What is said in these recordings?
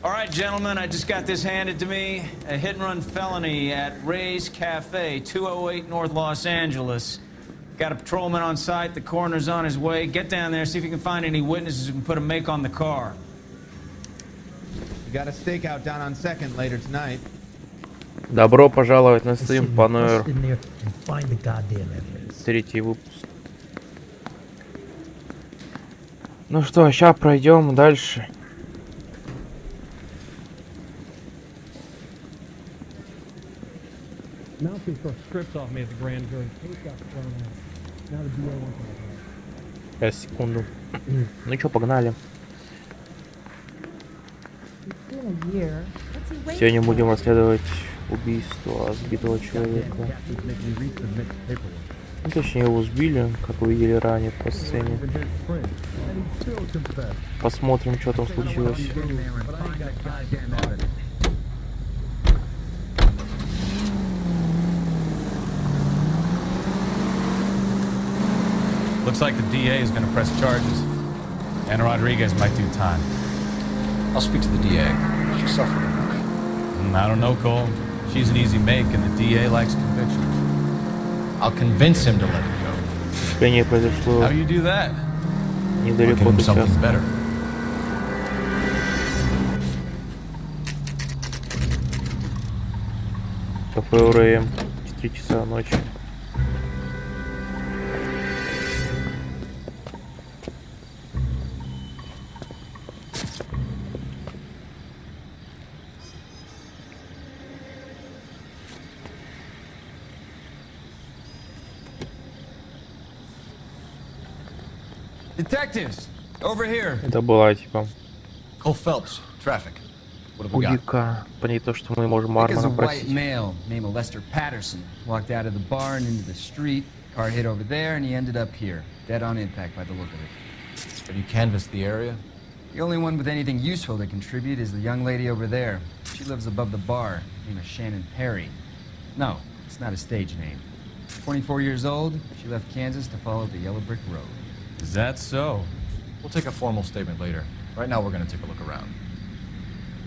All right, gentlemen, I just got this handed to me. A hit-and-run felony at Ray's Cafe, 208 North Los Angeles. Got a patrolman on site. The coroner's on his way. Get down there, see if you can find any witnesses who can put a make on the car. We got a stakeout down on 2nd later tonight. Добро пожаловать на стрим A.Noire. Третий выпуск. Ну что, сейчас пройдем дальше. Сейчас, секунду. Ну что, погнали. Сегодня будем расследовать убийство сбитого человека. Ну, точнее, его сбили, как вы видели ранее по сцене. Посмотрим, что там случилось. Looks like the DA is going to press charges. And Rodriguez might do time. I'll speak to the DA. She suffered enough. I don't know, Cole. She's an easy make, and the DA likes conviction. I'll convince him to let it go. How do you do that? I'll give him something better. Кафе УРМ, 4 часа ночи. Detectives, over here. Это была типа Cole Phelps, traffic. What have we got? улика. Понять то, что мы можем As Армана a white просить. male named Lester Patterson walked out of the bar and into the street. Car hit over there, and he ended up here, dead on impact by the look of it. Have you canvassed the area? The only one with anything useful to contribute is the young lady over there. She lives above the bar, named Shannon Perry. No, it's not a stage name. 24 years old, she left Kansas to follow the Yellow Brick Road. Is that so? We'll take a formal statement later. Right now we're gonna take a look around.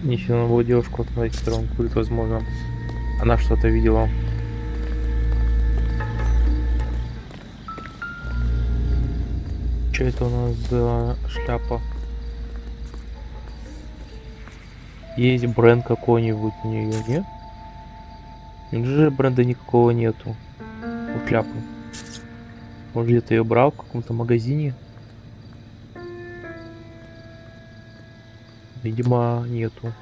Если она была девушку отправить, которую он курит, возможно, она что-то видела. Что это у нас за шляпа? Есть бренд какой-нибудь у нее, нет? Неужели бренда никакого нету у шляпы? Может, где-то ее брал в каком-то магазине? Видимо, нету.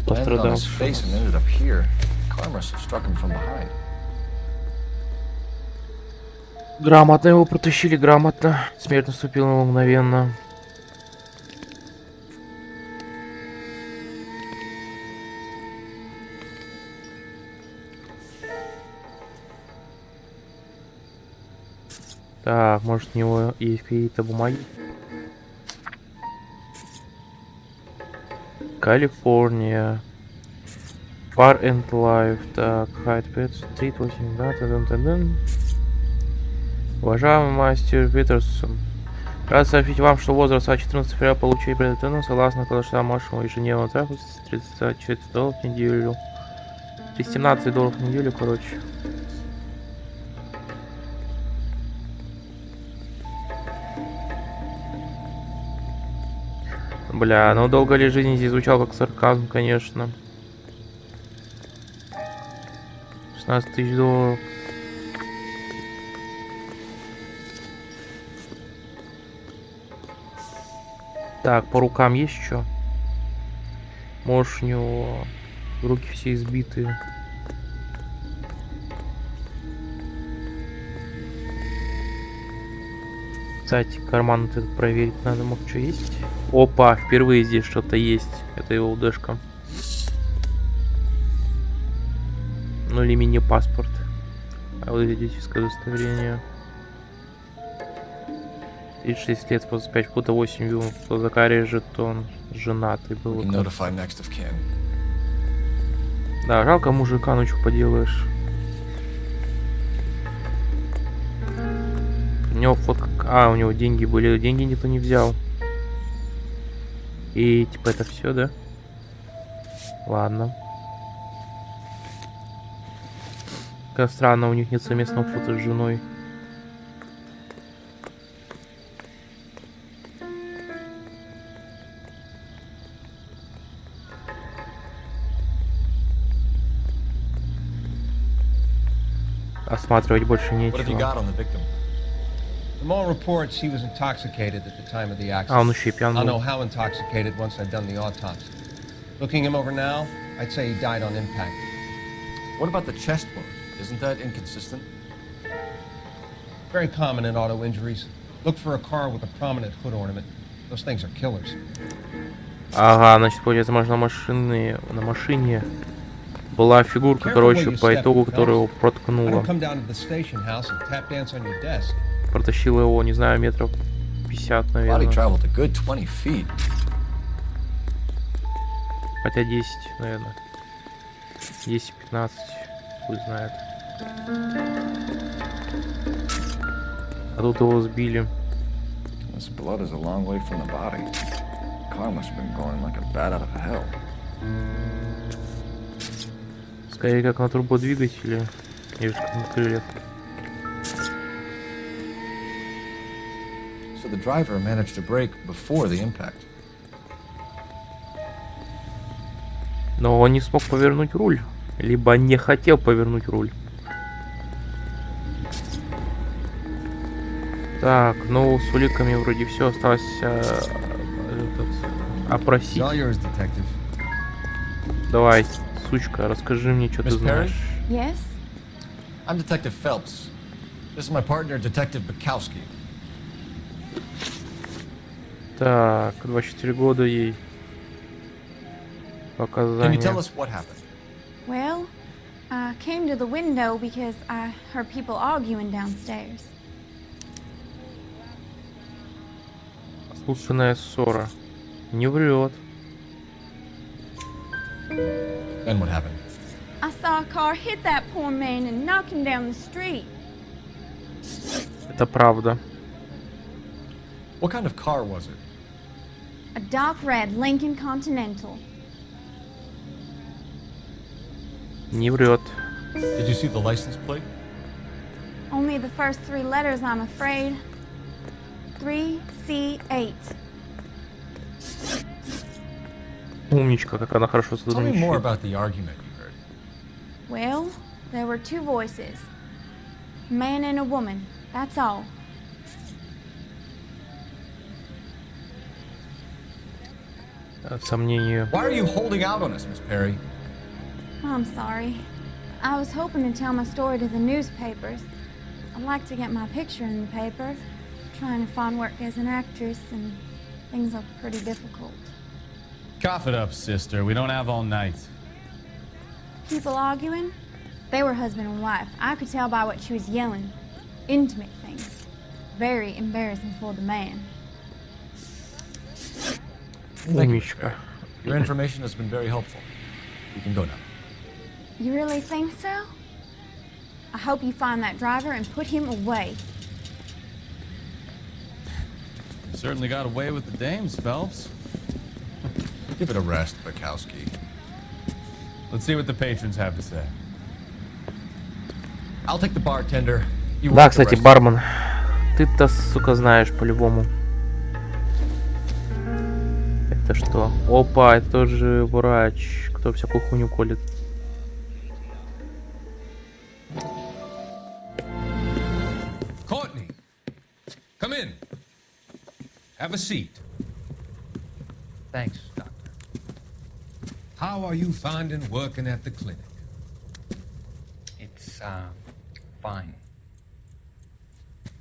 Landed on his face and ended up here. Car must have struck him from behind. Грамотно его протащили, грамотно. Смерть наступила ему мгновенно. Так, может, у него есть какие-то бумаги? Калифорния. Far and Life. Так, Хайт Пэт Стрит 8, да, та-дам-та-дам. Уважаемый мастер Питерсон, рад сообщить вам, что возраст от 14 февраля получили предотвратительно, согласно колоссальному вашему ежедневному трафику, $34 в неделю. $17 в неделю, короче. Бля, ну долго ли жизнь здесь звучал как сарказм, конечно. $16 000. Так, по рукам есть что? Может, у него руки все избитые. Кстати, карман вот этот проверить надо, может, что есть? Опа, впервые здесь что-то есть. Это его удешка. Ну или мини-паспорт. А вот водительское удостоверение. 36 лет, способ 5 фута, 8 вил, Закарий жетон, женатый был. We can notify next of kin. Да, жалко мужика, ну что поделаешь. У него фотка... А, у него деньги были, деньги никто не взял. И типа это все, да? Ладно. Как странно, у них нет совместного фото с женой. Осматривать больше What have you нечего. got on the victim? From all reports, he was intoxicated at the time of the А, он accident. еще и пьян I'll know был. how intoxicated once I've done the autopsy. Looking him over now, I'd say he died on impact. What about the chest wound? Isn't that inconsistent? Very common in auto injuries. Look for a car with a prominent hood ornament. Those things are killers. Ага, значит, получается, можно на машине была фигурка, короче, по итогу, которая его I проткнула. don't come down to the station house and tap dance on your desk. Протащила его, не знаю, метров 50, Body наверное. traveled a good 20 feet. Хотя 10, наверное. 10-15, хуй знает. А тут его сбили. This blood is a long way from the body. Car must have been going like a bat out of hell. Скорее, как на турбодвигателе, нежели как на крыльях. So the driver managed to brake before the impact. Но он не смог повернуть руль. Либо не хотел повернуть руль. Так, ну с уликами вроде все. Осталось опросить. It's all yours, detective. Давай, сучка, расскажи мне, что ты Miss Perry? знаешь. Yes? I'm Detective Phelps. This is my partner, Detective Bukowski. Так, 24 года ей. Can you Показания. tell us what happened? Well, I came to the window because I heard people arguing downstairs. Слушанная ссора. Не врет. Then what happened? I saw a car hit that poor man and knock him down the street. Это правда. What kind of car was it? A dark red Lincoln Continental. Не врет. Did you see the license plate? Only the first three letters, I'm afraid. 3C8. Умничка, как она хорошо Tell me more сотрудничает. about the argument you heard. Well, there were two voices. A man and a woman. That's all. Сомнению. Why are you holding out on us, Miss Perry? I'm sorry. I was hoping to tell my story to the newspapers. I'd like to get my picture in the paper. Trying to find work as an actress, and things are pretty difficult. Cough it up, sister. We don't have all night. People arguing? They were husband and wife. I could tell by what she was yelling. Intimate things. Very embarrassing for the man. Умничка. Your information has been very helpful. You can go now. You really think so? I hope you find that driver and put him away. You certainly got away with the dames, Phelps. Give it a rest, Bukowski. Let's see what the patrons have to say. I'll take the bartender. You Да, work the кстати, rest. бармен. Ты-то, сука, знаешь по-любому. Это что? Опа, это тоже врач. Кто всякую хуйню колет. Courtney, come in. Have a seat. Thanks, Doctor. How are you finding working at the clinic? It's, fine.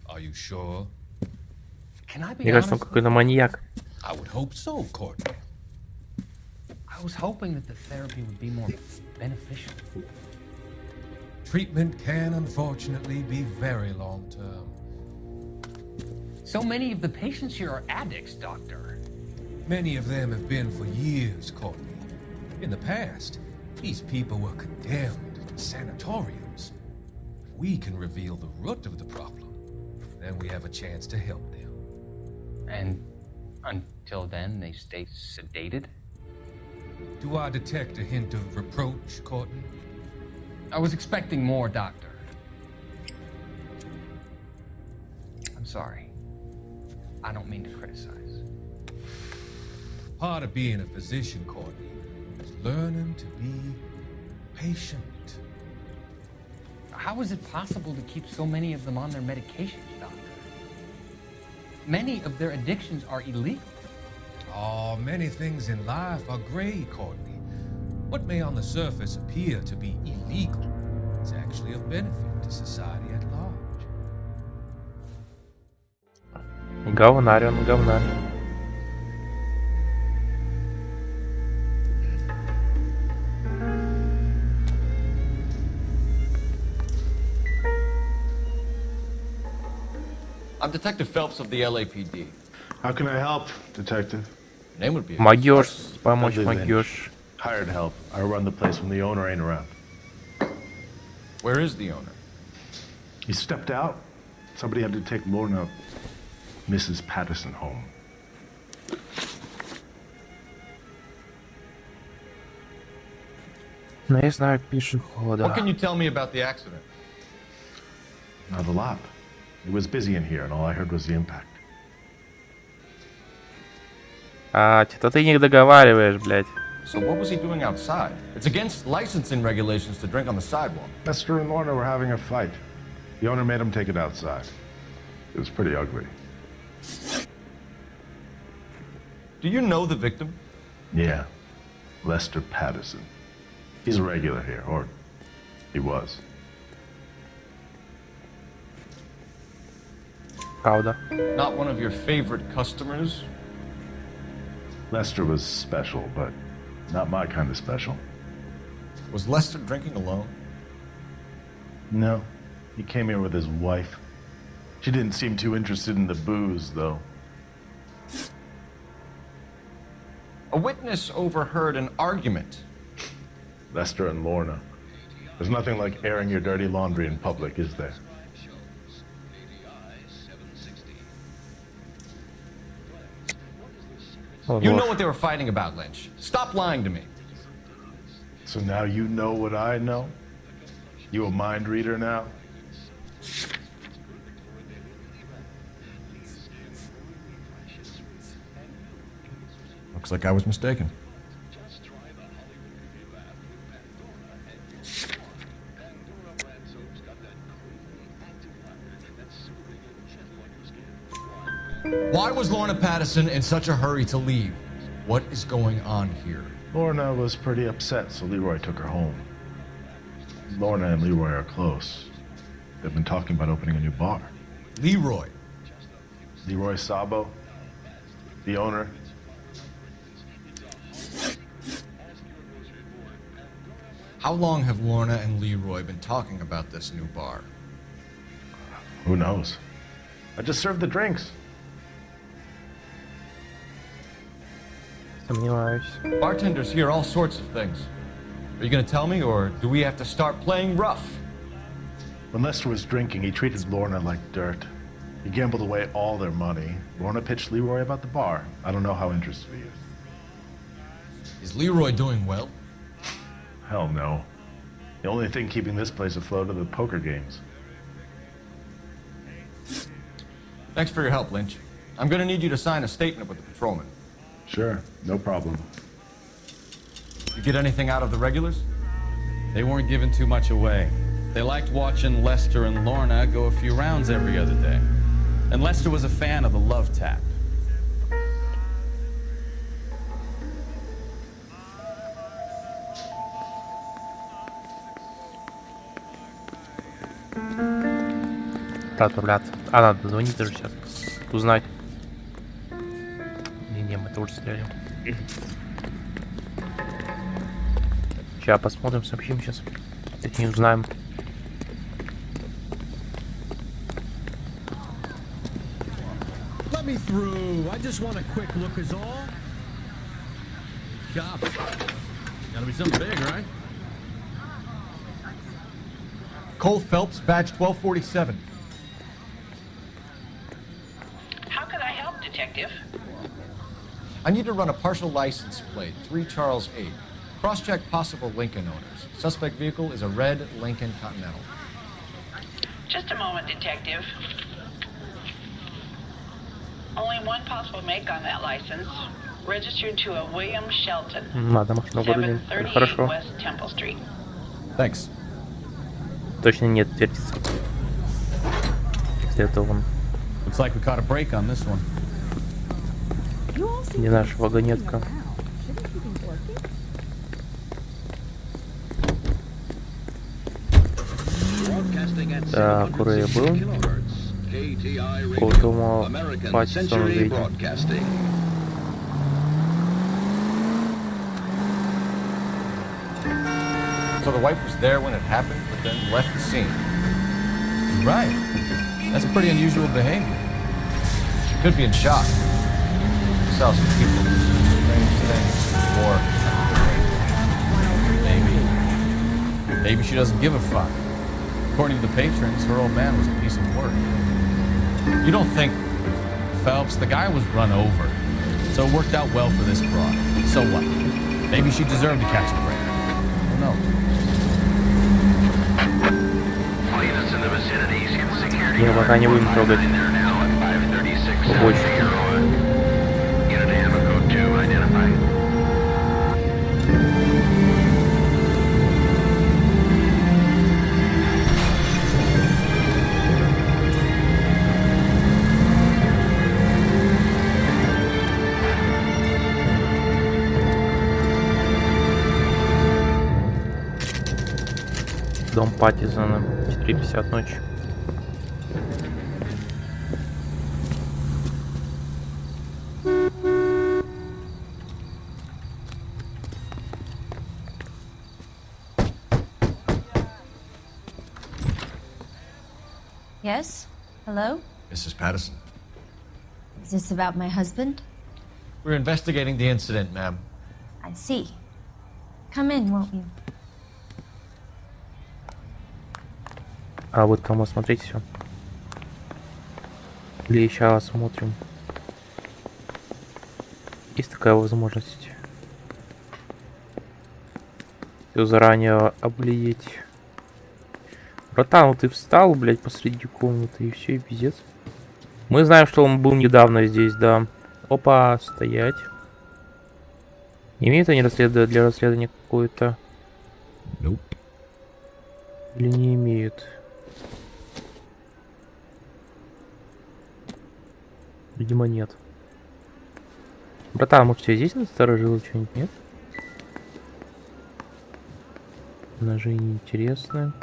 Are you sure? Can I be Мне кажется, он honest? какой-то маньяк. I would hope so, Courtney. I was hoping that the therapy would be more beneficial. treatment can unfortunately be very long-term. So many of the patients here are addicts, Doctor. Many of them have been for years, Courtney. In the past, these people were condemned in sanatoriums. If we can reveal the root of the problem, then we have a chance to help them. And until then, they stay sedated? Do I detect a hint of reproach, Courtney? I was expecting more, Doctor. I'm sorry. I don't mean to criticize. Part of being a physician, Courtney, is learning to be patient. How is it possible to keep so many of them on their medications, Doctor? Many of their addictions are illegal. Oh, many things in life are gray, Courtney. What may on the surface appear to be illegal is actually of benefit to society at large. Говнарь он, говнарь. I'm Detective Phelps of the LAPD. How can I help, Detective? Your name would be... Могёшь помочь, Dudley Lynch. могёшь. Hired help. I run the place when the owner ain't around. Where is the owner? He stepped out. Somebody had to take Lorna, Mrs. Patterson, home. Но я знаю пешехода. What can you tell me about the accident? Not a lot. It was busy in here, and all I heard was the impact. А, что ты не договариваешь, блядь. So what was he doing outside? It's against licensing regulations to drink on the sidewalk. Lester and Lorna were having a fight. The owner made him take it outside. It was pretty ugly. Do you know the victim? Yeah. Lester Patterson. He's a regular here, or he was. Правда. Not one of your favorite customers? Lester was special, but not my kind of special. Was Lester drinking alone? No. He came here with his wife. She didn't seem too interested in the booze, though. A witness overheard an argument. Lester and Lorna. There's nothing like airing your dirty laundry in public, is there? You know what they were fighting about, Lynch. Stop lying to me. So now you know what I know? You a mind reader now? Looks like I was mistaken. Why was Lorna Patterson in such a hurry to leave? What is going on here? Lorna was pretty upset, so Leroy took her home. Lorna and Leroy are close. They've been talking about opening a new bar. Leroy. Leroy Sabo, the owner. How long have Lorna and Leroy been talking about this new bar? Who knows? I just served the drinks. Сомневаюсь. Bartenders hear all sorts of things. Are you gonna tell me, or do we have to start playing rough? When Lester was drinking, he treated Lorna like dirt. He gambled away all their money. Lorna pitched Leroy about the bar. I don't know how interested he is. Is Leroy doing well? Hell no. The only thing keeping this place afloat are the poker games. Thanks for your help, Lynch. I'm gonna need you to sign a statement with the patrolman. Sure, no problem. You get anything out of the regulars? They weren't giving too much away. They liked watching Lester and Lorna go a few rounds every other day. And Lester was a fan of the love tap. Пора отправляться. А, надо звонить даже сейчас. Узнать. Не, мы тоже стреляем. Сейчас посмотрим, сообщим сейчас. Если не узнаем. me through. I just want a quick look is all. Job. Gotta be something big, right? Cole Phelps, badge 1247. How can I help, Detective? I need to run a partial license plate, 3 Charles 8. Cross-check possible Lincoln owners. Suspect vehicle is a red Lincoln Continental. Just a moment, Detective. Only one possible make on that license. Registered to a William Shelton. Ладно, машину вырулим. 738 Хорошо. West Temple Street. Thanks. Точно нет, вертится. Если это он. Looks like we caught a break on this one. Не наша вагонетка. Так, Урей был. Подумал, Паттисон выйдет. So the wife was there when it happened, but then left the scene. Right. That's pretty unusual behavior. She could be in shock. Saw some people do strange things. Or Maybe she doesn't give a fuck. According to the patrons, her old man was a piece of work. You don't think... Phelps, the guy was run over. So it worked out well for this broad. So what? Maybe she deserved to catch a break. Who knows? Я пока не будем трогать побочку. Дом Паттисона, 4:50 ночи. Yes? Hello? Mrs. Patterson. Is this about my husband? We're investigating the incident, ma'am. I see. Come in, won't you? А вот кому смотреть все. Или сейчас смотрим. Есть такая возможность. Все заранее облететь. Братан, вот ты встал, блядь, посреди комнаты и все, и пиздец. Мы знаем, что он был недавно здесь, да. Опа, стоять. Не имеют они для расследования какое-то? Nope. Или не имеют? Видимо, нет. Братан, может, тебя здесь насторожило что-нибудь, нет? Ножи неинтересны.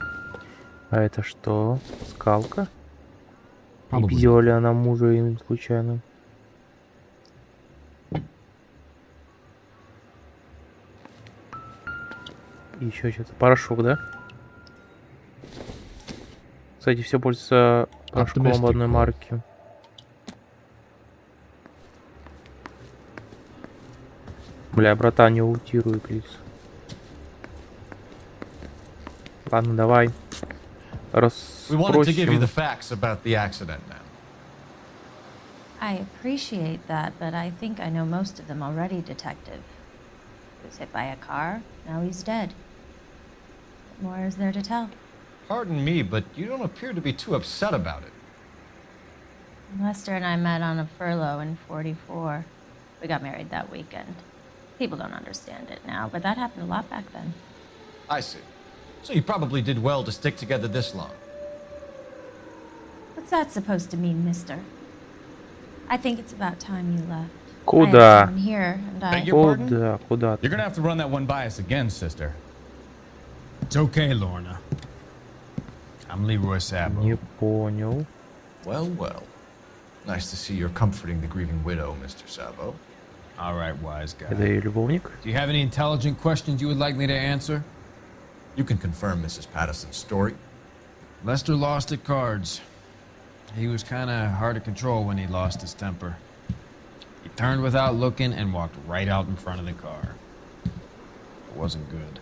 А это что? Скалка? Не пиздила ли она мужа им случайно? И еще что-то. Порошок, да? Кстати, все пользуются порошком одной марки. Бля, братан, не аутируй, плиз. Ладно, давай. We wanted to give you the facts about the accident, ma'am. I appreciate that, but I think I know most of them already, Detective. He was hit by a car, now he's dead. What more is there to tell? Pardon me, but you don't appear to be too upset about it. Lester and I met on a furlough in '44. We got married that weekend. People don't understand it now, but that happened a lot back then. I see. So you probably did well to stick together this long. What's that supposed to mean, mister? I think it's about time you left. Куда? I have someone here, and I... Beg your pardon? Куда? You're gonna have to run that one by us again, sister. It's okay, Lorna. I'm Leroy Sabo. Не понял. Well, well. Nice to see you're comforting the grieving widow, Mr. Sabo. All right, wise guy. Это ее любовник? Do you have any intelligent questions you would like me to answer? You can confirm Mrs. Patterson's story. Lester lost at cards. He was kind of hard to control when he lost his temper. Turned without looking and walked right out in front of the car. It wasn't good.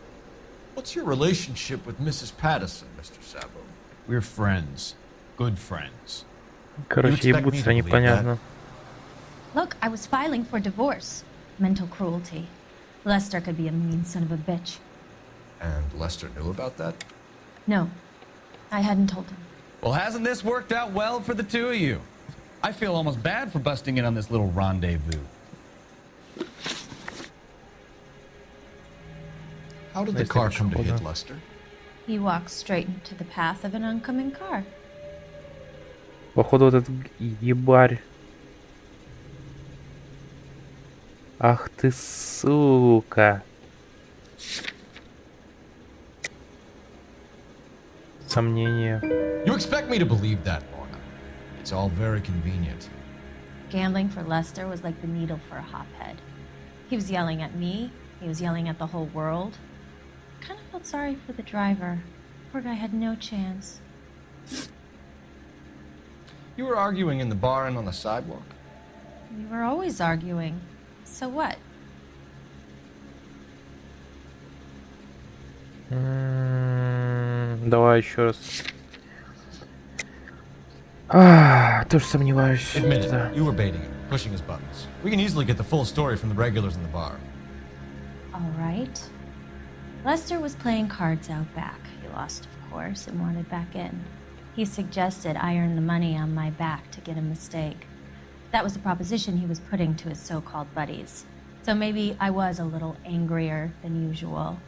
What's your relationship with Mrs. Patterson, Mr. Sabo? We're friends. Good friends. Короче, ебутся непонятно. Look, I was filing for divorce. Mental cruelty. Lester could be a mean son of a bitch. And Lester knew about that? No, I hadn't told him. Well, hasn't this worked out well for the two of you? I feel almost bad for busting in on this little rendezvous. How did the car come to hit Lester? He walked straight into the path of an oncoming car. Походу этот ебарь. Ах ты сука. Сомнения. You expect me to believe that, Lorna? It's all very convenient. Gambling for Lester was like the needle for a hophead. He was yelling at me. He was yelling at the whole world. I kind of felt sorry for the driver. Poor guy had no chance. You were arguing in the bar and on the sidewalk? We were always arguing. So what? Давай еще раз. Тоже сомневаюсь. Admit it, you were baiting him, pushing his buttons. We can easily get the full story from the regulars in the bar. All right. Lester was playing cards out back. He lost, of course, and wanted back in. He suggested I earn the money on my back to get a mistake. That was the proposition he was putting to his so-called buddies. So maybe I was a little angrier than usual.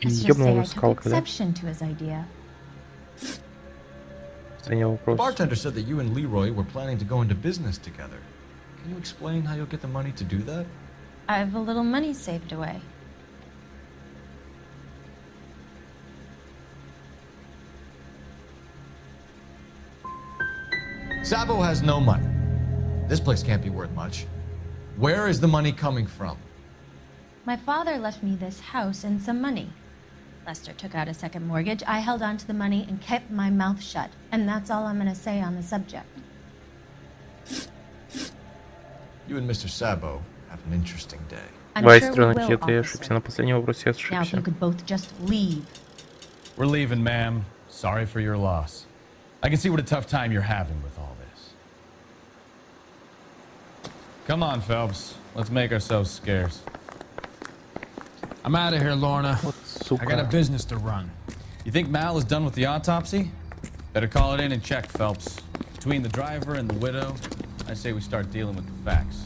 Let's just say I took exception to his idea. The bartender said that you and Leroy were planning to go into business together. Can you explain how you'll get the money to do that? I have a little money saved away. Sabo has no money. This place can't be worth much. Where is the money coming from? My father left me this house and some money. Lester took out a second mortgage. I held on to the money and kept my mouth shut. And that's all I'm going to say on the subject. You and Mr. Sabo have an interesting day. I'm Давай, sure we стрелки, will, это я officer. ошибся. На последнем вопросе я Now, if you ошибся. could both just leave. We're leaving, ma'am. Sorry for your loss. I can see what a tough time you're having with all this. Come on, Phelps. Let's make ourselves scarce. I'm out of here, Lorna. I got a business to run. You think Mal is done with the autopsy? Better call it in and check, Phelps. Between the driver and the widow, I say we start dealing with the facts.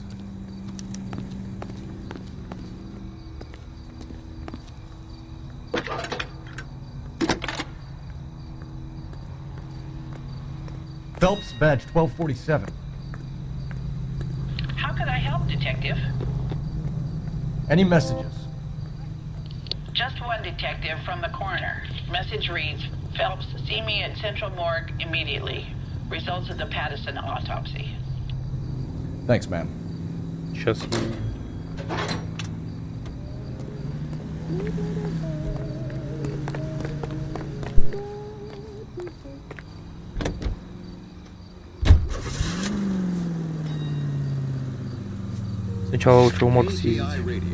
Phelps, badge 1247. How could I help, Detective? Any messages? Just one detective from the coroner. Message reads, Phelps, see me at Central Morgue immediately. Results of the Patterson autopsy. Thanks, ma'am. Сейчас. Сначала лучше в морг съездить.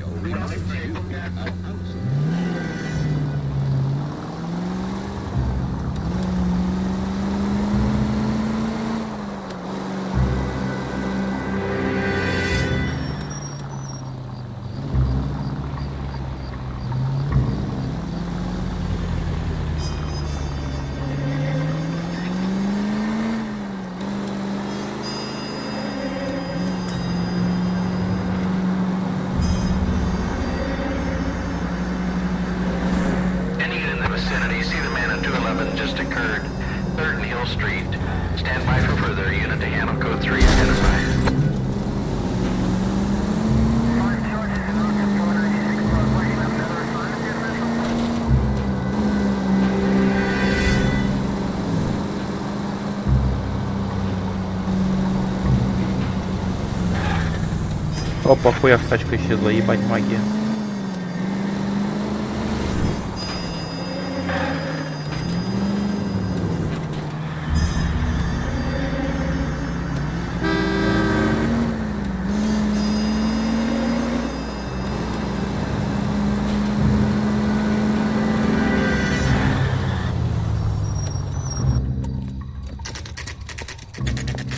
Опа, хуяк, тачка исчезла, ебать магия.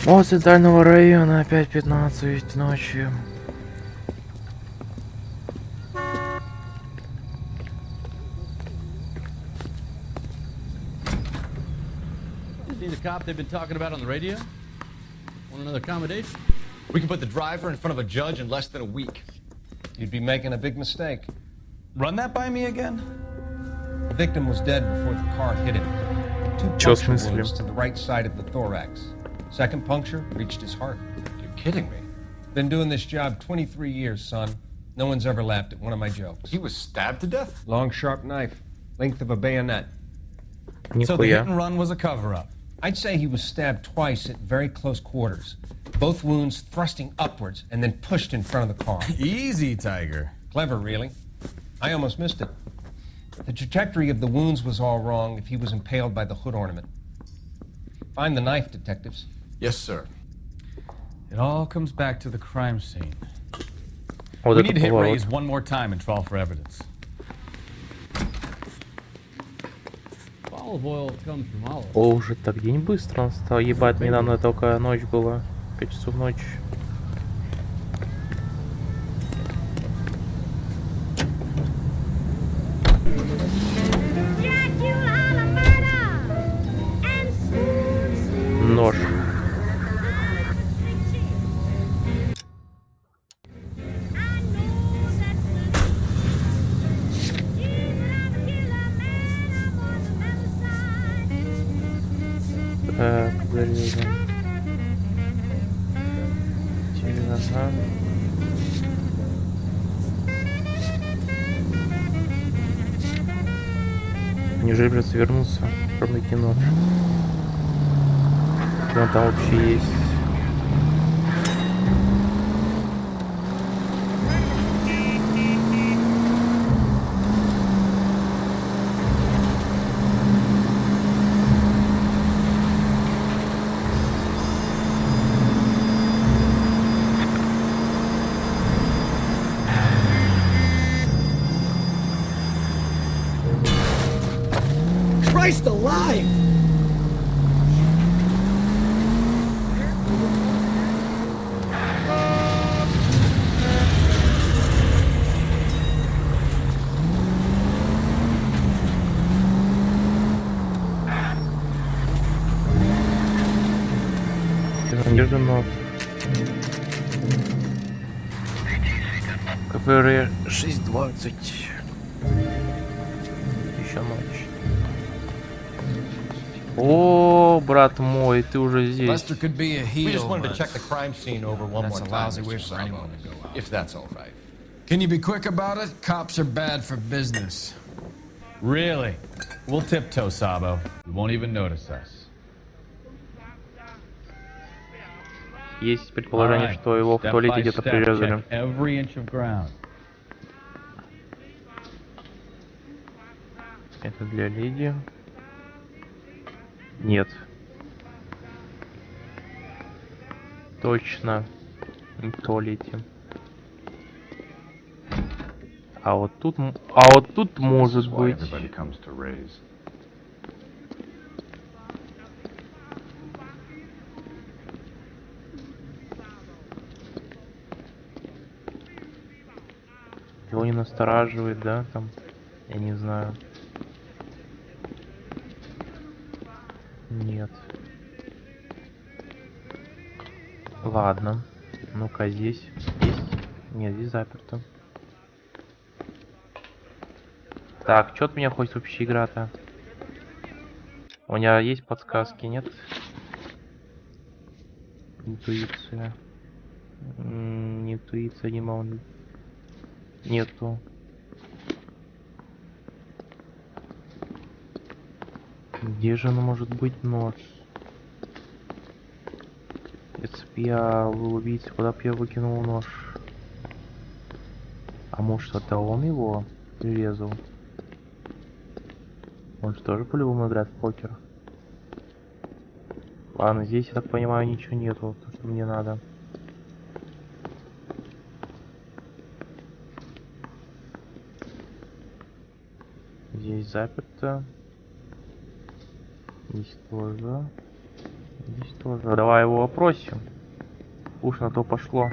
О, центрального района, опять 15 ночи. See the cop they've been talking about on the radio? Want another accommodation? We can put the driver in front of a judge in less than a week. You'd be making a big mistake. Run that by me again? The victim was dead before the car hit him. 2 Чё в puncture смысле? wounds to the right side of the thorax. Second puncture reached his heart. You're kidding me. Been doing this job 23 years, son. No one's ever laughed at one of my jokes. He was stabbed to death? Long, sharp knife, length of a bayonet. So the hit Нихуя. and run was a cover-up. I'd say he was stabbed twice at very close quarters. Both wounds thrusting upwards and then pushed in front of the car. Easy, Tiger. Clever, really. I almost missed it. The trajectory of the wounds was all wrong if he was impaled by the hood ornament. Find the knife, detectives. Yes, sir. It all comes back to the crime scene. Вот We это need to hit поворот. Ray's one more time and trial for evidence. Olive oil comes from olive. О, уже так день быстро настал. Ебать, недавно только ночь была. 5 часов ночи. Нож. Так, зарезан. Ага. Неужели придется вернуться? Пробное кино. Что там вообще есть? Christ alive! Неожиданно. КФР 6:20. Еще ночь. О, брат мой, ты уже здесь. Lester could be a heel. We just wanted to check the crime scene over one more time. That's a lousy way Mr. for anyone Sabo. to go out. If that's all right. Can you be quick about it? Cops are bad for business. Really? We'll tiptoe, Sabo. You won't even notice us. Есть предположение, Alright, что его в step туалете by где-то step, прирезали. check every inch of ground. Это для леди. Нет. Точно. Не в туалете. А вот тут может быть. Everybody comes to Ray's. Его не настораживает, да, там? Я не знаю. Нет. Ладно. Ну-ка, здесь есть? Нет, здесь заперто. Так, что от меня хочет вообще игра-то? У меня есть подсказки, нет? Интуиция. Интуиция не могу. Нету. Где же оно может быть нож? Если б я был убийцей, куда бы я выкинул нож? А может это он его прирезал? Он же тоже по-любому играет в покер. Ладно, здесь, я так понимаю, ничего нету, то, что мне надо. Здесь заперто. Здесь тоже. здесь тоже. Давай его опросим. Уж на то пошло.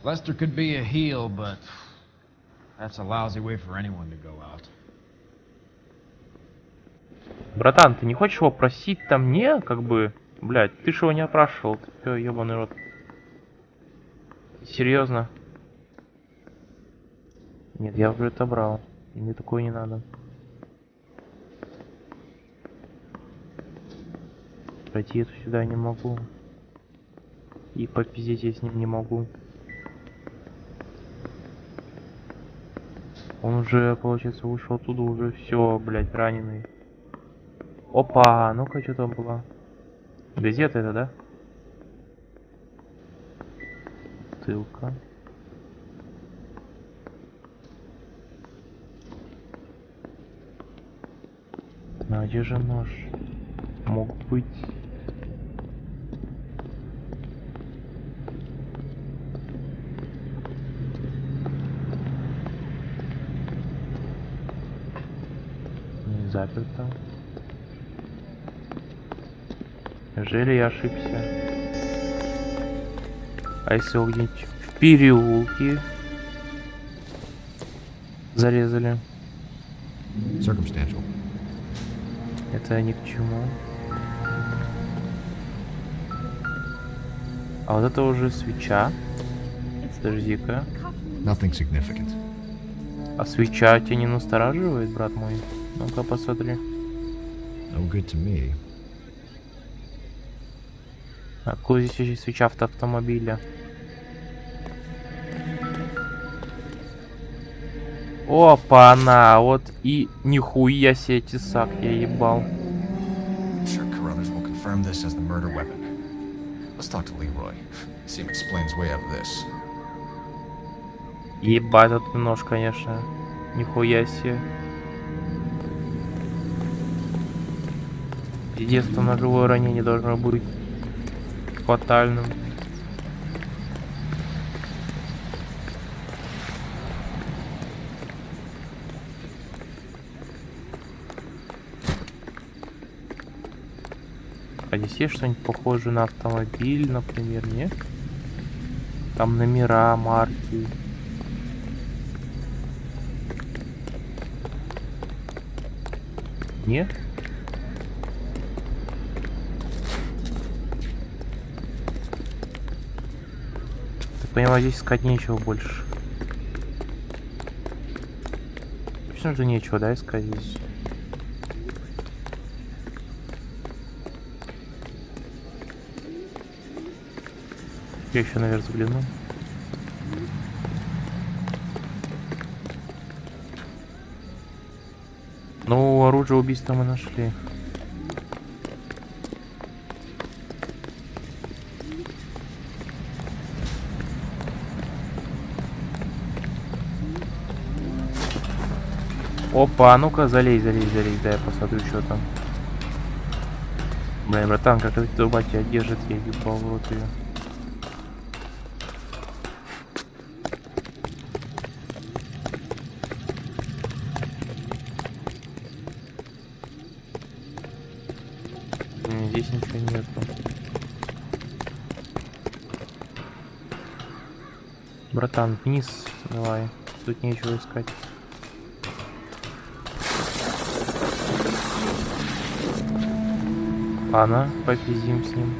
Lester could be a heel, but that's a lousy way for anyone to go out. Братан, ты не хочешь его просить там? Не, как бы, блядь, ты ж его не опрашивал. Ты чё, ёбаный рот. Серьезно? Нет, я уже это брал. И мне такое не надо. Пройти эту сюда не могу. И попиздеть я с ним не могу. Он уже, получается, вышел оттуда, уже все, блядь, раненый. Опа, ну-ка, что там было? Газета это, да? Бутылка. А где же нож? Мог быть. Не заперто. Неужели я ошибся? А если его где-нибудь в переулке зарезали? Circumstantial. Это ни к чему. А вот это уже свеча. Подожди-ка. Nothing significant. А свеча тебя не настораживает, брат мой? Ну-ка посмотри. No good to me. Откуда здесь еще свеча автомобиля? Опа, она, вот и нихуя себе тесак, я ебал. Sure, Carruthers will confirm this as the murder weapon. Let's talk to Leroy. See him explain his way out of this. Ебать, этот нож, конечно. Нихуя себе. Единственное, ножевое ранение должно быть фатальным. А здесь есть что-нибудь похожее на автомобиль, например, нет? Там номера, марки. Нет? Так понимаю, здесь искать нечего больше. Точно же нечего, да, искать здесь? Я еще наверх загляну. Ну, оружие убийства мы нашли. Опа, а ну-ка, залезь, да я посмотрю, что там. Блин, братан, как эта труба тебя держит, я ебал в рот ее. Здесь ничего нету. Братан, вниз давай. Тут нечего искать. Ладно, попиздим с ним.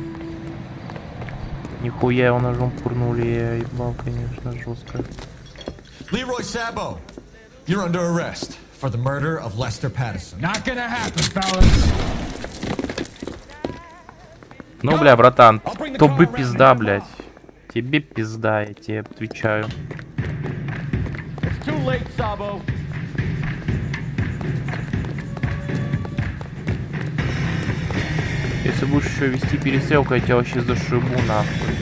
Нихуя его ножом пурнули, я ебал, конечно, жестко. Leroy Sabo, you're under arrest for the murder of Lester Patterson. Not gonna happen, fellas. Ну, бля, братан, тобы пизда, блядь. Тебе пизда, я тебе отвечаю. Too late, Sabo. Если будешь еще вести перестрелку, я тебя вообще зашибу нахуй.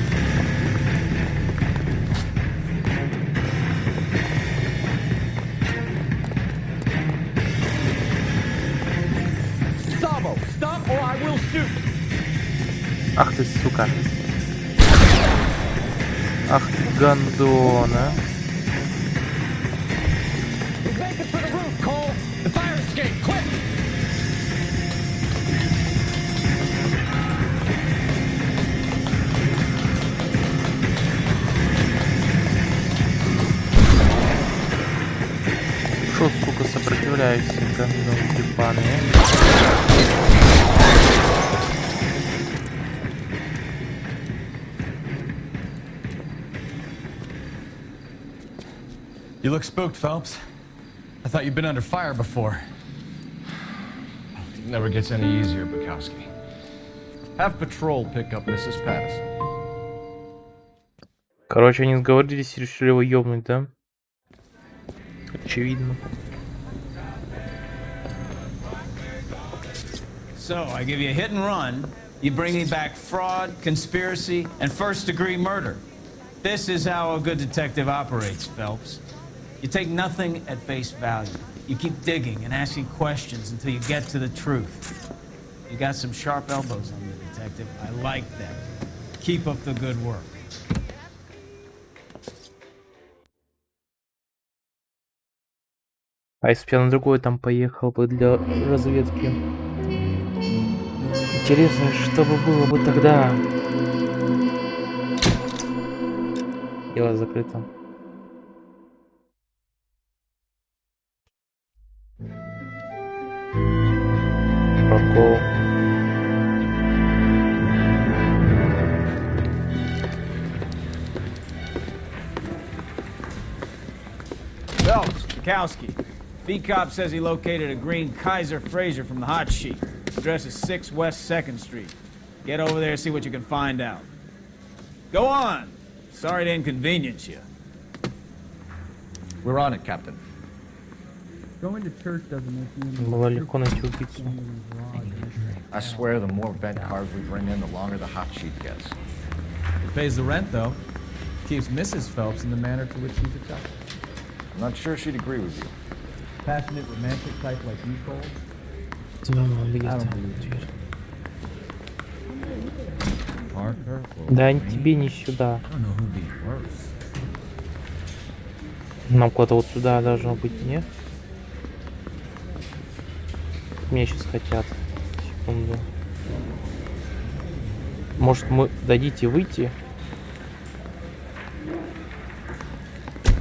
Sabo, stop or I will shoot. Ах ты, сука. Ах ты, гандон, а. You look spooked, Phelps. I thought you'd been under fire before. It never gets any easier, Bukowski. Have patrol pick up Mrs. Patterson. Короче, они сговорились и решили его ёбнуть, да? Очевидно. So, I give you a hit and run, you bring me back fraud, conspiracy, and first-degree murder. This is how a good detective operates, Phelps. You take nothing at face value. You keep digging and asking questions until you get to the truth. You got some sharp elbows on you, detective. I like that. Keep up the good work. А если бы я на другой там поехал бы для разведки? Интересно, что бы было бы тогда? Дело закрыто. Прокол. Phelps, Bukowski. B-Cop says he located a green Kaiser Fraser from the hot sheet. Address is 6 West 2nd Street. Get over there and see what you can find out. Go on. Sorry to inconvenience you. We're on it, Captain. Going to church doesn't make you Было легко найти убийцу. I swear the more bent cars we bring in, the longer the hot sheet gets. It pays the rent, though. Keeps Mrs. Phelps in the manner to which she's attracted. I'm not sure she'd agree with you. Passionate, romantic type like you, Cole? I don't believe it. Parker? Да, тебе не сюда. I don't know who'd be worse. Нам куда-то вот сюда должно быть, нет? Меня сейчас хотят. Секунду. Может, мы дадите выйти?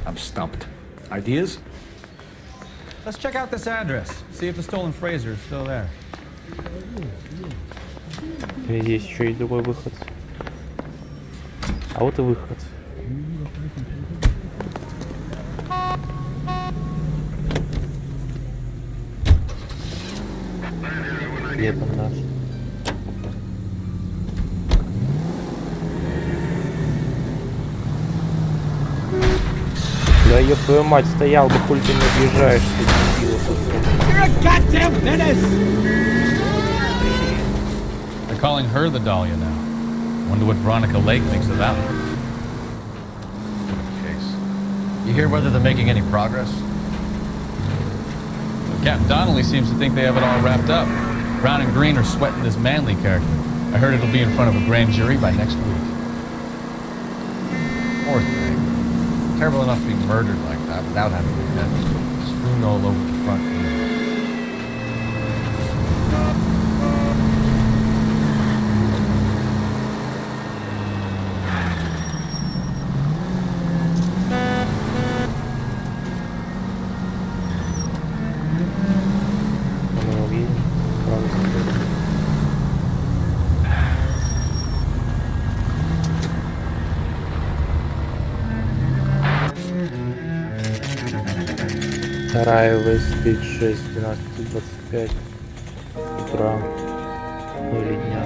I'm stumped. Ideas? Let's check out this address. See if the stolen Fraser is still there. Здесь еще есть другой выход. А вот и выход. Где там наш? Да ёб твою мать, стоял бы, хуй ты не объезжаешь, ты дебил. You're a goddamn menace! They're calling her the Dahlia now. Wonder what Veronica Lake thinks of that one. Case. You hear whether they're making any progress? Captain Donnelly seems to think they have it all wrapped up. Brown and Green are sweating this Manley character. I heard it'll be in front of a grand jury by next week. Poor thing. Terrible enough being murdered like that without having her head strewn all over the front wheel. Вторая стрит 6, 12:25 утра или дня.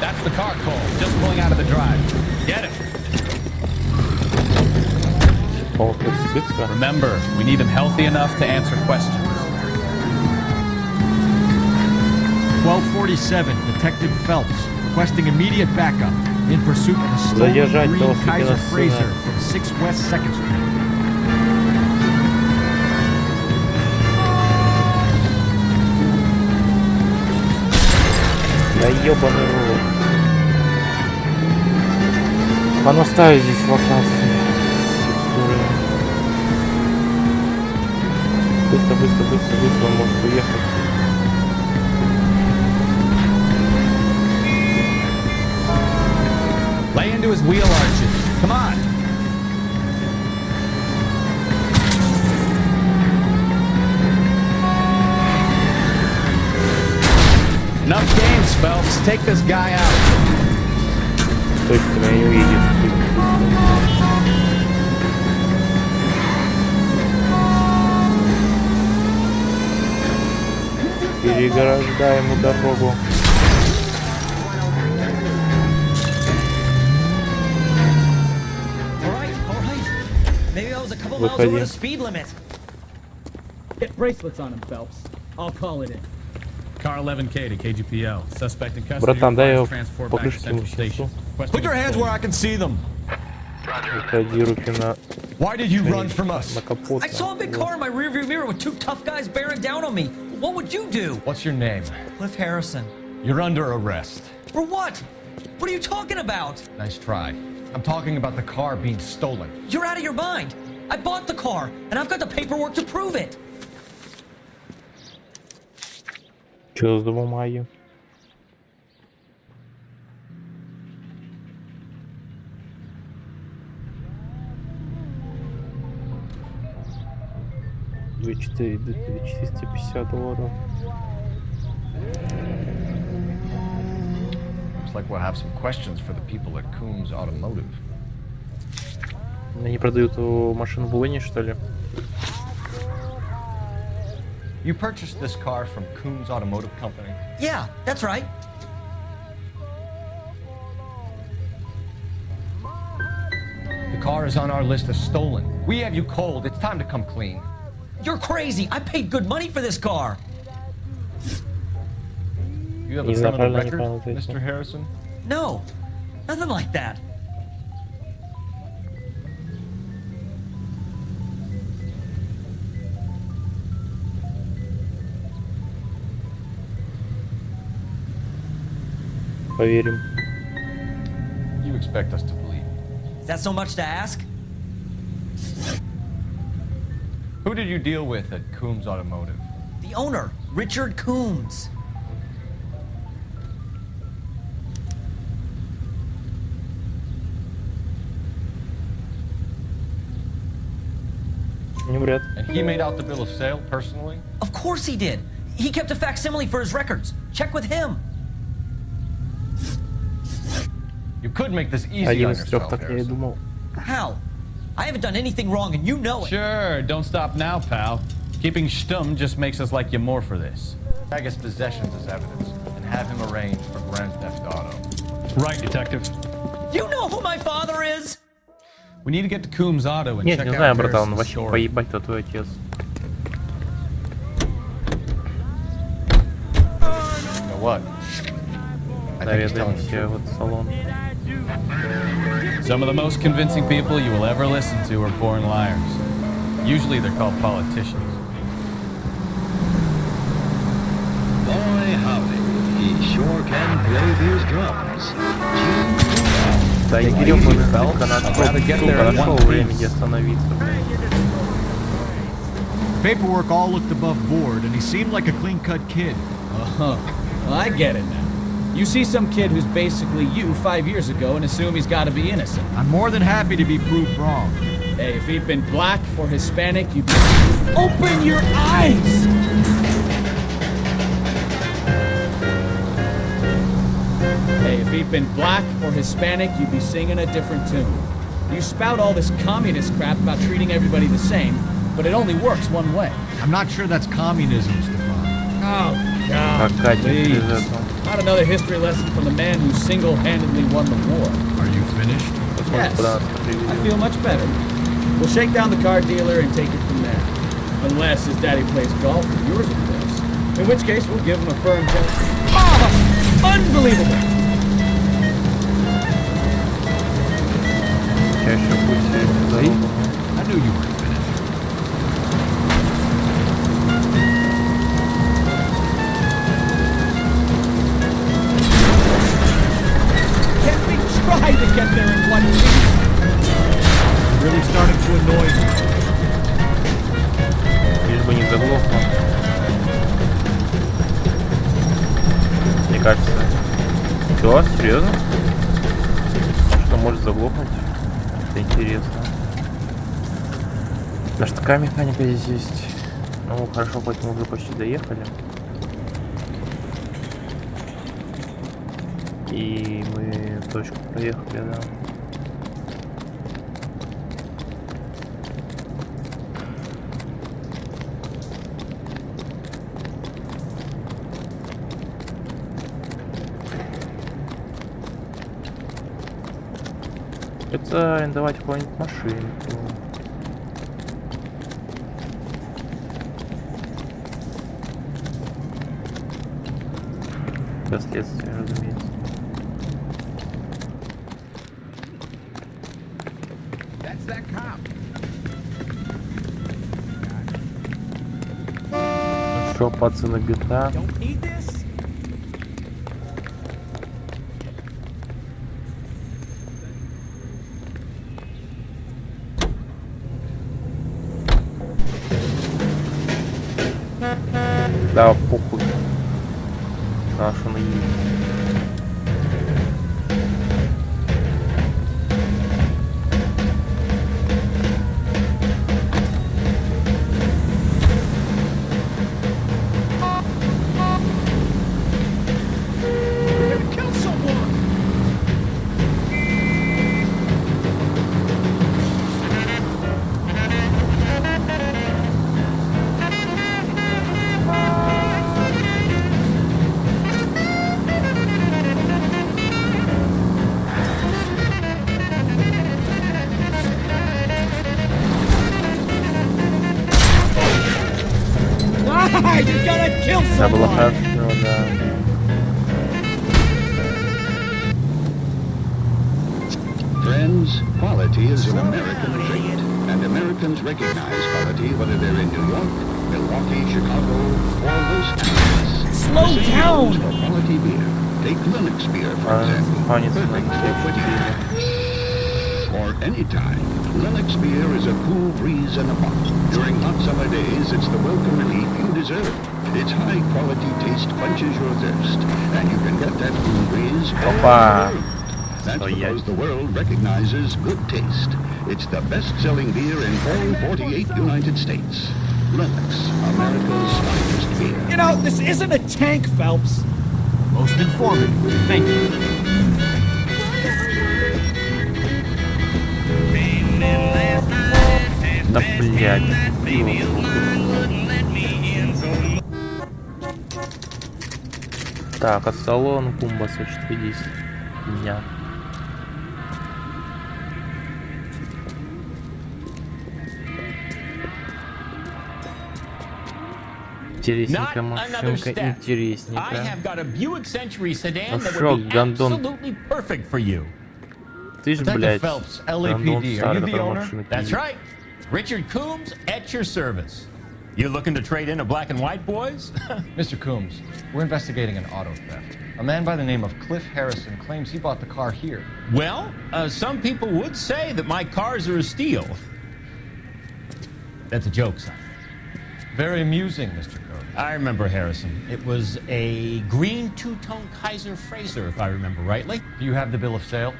That's the car, Cole. Just pulling out of the drive. Get it. О, спится. Remember, we need him healthy enough to answer questions. 1247, Detective Phelps, requesting immediate backup in pursuit of a stolen green Kaiser Fraser from 6 West 2nd Street. Да ёбаный рот. А ну ставить здесь локацию. Быстро, быстро, быстро, быстро, он может уехать. Lay into his wheel arches. Come on. take this guy out. Точно, меня не увидит. Переграждай ему дорогу. Выходи. Get bracelets on him, Phelps. I'll call it in. Car 11K to KGPL. Suspect in custody. Братан, дай его Transport по back to крышке Central ему снесу. Station. Put your hands where I can see them. Выходи, руки на... Why did you run from us? На капот. I saw a big car in my rearview mirror with two tough guys bearing down on me. What would you do? What's your name? Cliff Harrison. You're under arrest. For what? What are you talking about? Nice try. I'm talking about the car being stolen. You're out of your mind. I bought the car, and I've got the paperwork to prove it. Чё за бумаги? $450. Looks like we'll have some questions for the people at Coombs Automotive. Они продают машину в Уэне, что ли? You purchased this car from Coombs Automotive Company? Yeah, that's right. The car is on our list as stolen. We have you cold. It's time to come clean. You're crazy. I paid good money for this car. You have a criminal record, Mr. Harrison? No, nothing like that. Поверим. You expect us to believe. Is that so much to ask? Who did you deal with at Coombs Automotive? The owner, Richard Coombs. And he made out the bill of sale personally? Of course he did. He kept a facsimile for his records. Check with him. You could make this easy on yourself, Harrison. How? I haven't done anything wrong, and you know it. Sure, don't stop now, pal. Keeping stum just makes us like you more for this. Tag his possessions as evidence and have him arraigned for Grand Theft Auto. Right, detective. You know who my father is? We need to get to Coombs Auto and Нет, check не out знаю, братан, Harrison's вообще story. поебать-то твой отец. You know what? I think he's telling the Наведаемся truth. в салон. Some of the most convincing people you will ever listen to are born liars. Usually they're called politicians. Boy, howdy. He sure can play these drums. Да, и грёбаный сука, нашел времени остановиться. Paperwork all looked above board, and he seemed like a clean-cut kid. Well, I get it now. You see some kid who's basically you 5 years ago and assume he's got to be innocent. I'm more than happy to be proved wrong. Hey, if he'd been black or Hispanic, you'd be... Open your eyes! Hey, if he'd been black or Hispanic, you'd be singing a different tune. You spout all this communist crap about treating everybody the same, but it only works one way. I'm not sure that's communism, Stefan. Oh, God, please. Not another history lesson from the man who single-handedly won the war. Are you finished? Yes, I feel much better. We'll shake down the car dealer and take it from there. Unless his daddy plays golf and yours, of course. In which case, we'll give him a firm job. Oh, unbelievable! I knew you weren't finished. Can't we try to get there in one piece? You're really starting to annoy me. Лишь бы не заглохло. Мне кажется. Чё? Серьезно? Что может заглохнуть? Это интересно. Даже такая механика здесь есть. Ну хорошо, хоть мы уже почти доехали. И мы в точку поехали, да. Это арендовать какую-нибудь машинку. Последствия, разумеется. Ну что, пацаны, беда? Да, похуй. Нашу на You gotta kill Да, было someone! хорошо, да. Friends, quality is an American trait, and Americans recognize quality whether they're in New York, Milwaukee, Chicago, or Los Angeles. Slow The same down! goes for quality beer. Take Linux beer, for example. Perfect for quitting or any time. Linux beer is a cool breeze in a bottle. During hot summer days, it's the welcome relief you deserve. Its high-quality taste quenches your thirst, and you can get that cool breeze all over the world. That's because the world recognizes good taste. It's the best-selling beer in all 48 United States. Linux, America's finest beer. You know, this isn't a tank, Phelps. Most informative. Thank you. Да, блядь. Так, от салона Кумба 140 дня. Интересненькая машинка, интересненькая. Ну шо, гандон. Ты ж, блядь, гандон старый машинки. That's right. Richard Coombs at your service. You looking to trade in a black and white, boys? Mr. Coombs, we're investigating an auto theft. A man by the name of Cliff Harrison claims he bought the car here. Well, some people would say that my cars are a steal. That's a joke, son. Very amusing, Mr. Coombs. I remember Harrison. It was a green two-tone Kaiser Frazer, if I remember rightly. Do you have the bill of sale?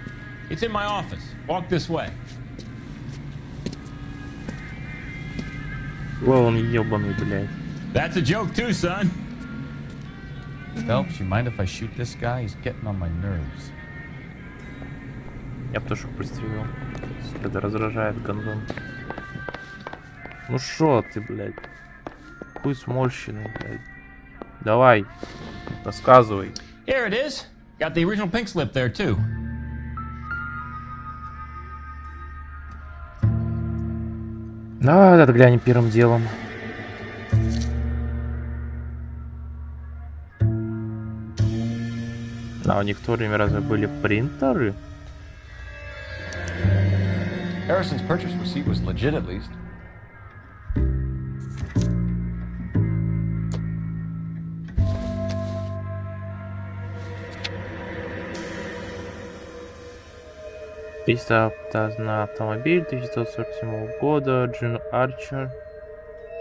It's in my office. Walk this way. О, он ебаный, блядь. That's a joke too, son. Phelps, you mind if I shoot this guy? He's getting on my nerves. Я бы тоже пристрелил. Это раздражает гандон. Ну шо ты, блядь? Хуй сморщенный, блядь. Давай, рассказывай. Here it is. Got the original pink slip there too. Давай это глянем первым делом. А у них в то время разве были принтеры? Harrison's purchase receipt was legit at least. На автомобиль 1947 года, Джин Арчер,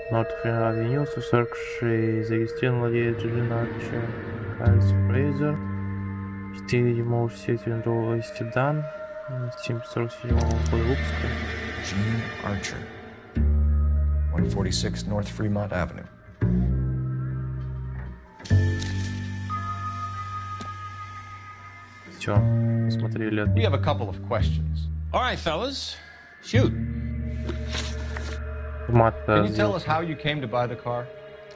Нортфрин Авеню, 146, зарегистрирован владелец Джин Арчер, Кайс Фрейзер, 4 6-цилиндровый седан, 747 года выпуска. Jean Archer, 146 North Fremont Avenue. Все, посмотрели. We have a couple of questions. All right, fellas. Shoot. Can you tell us how you came to buy the car?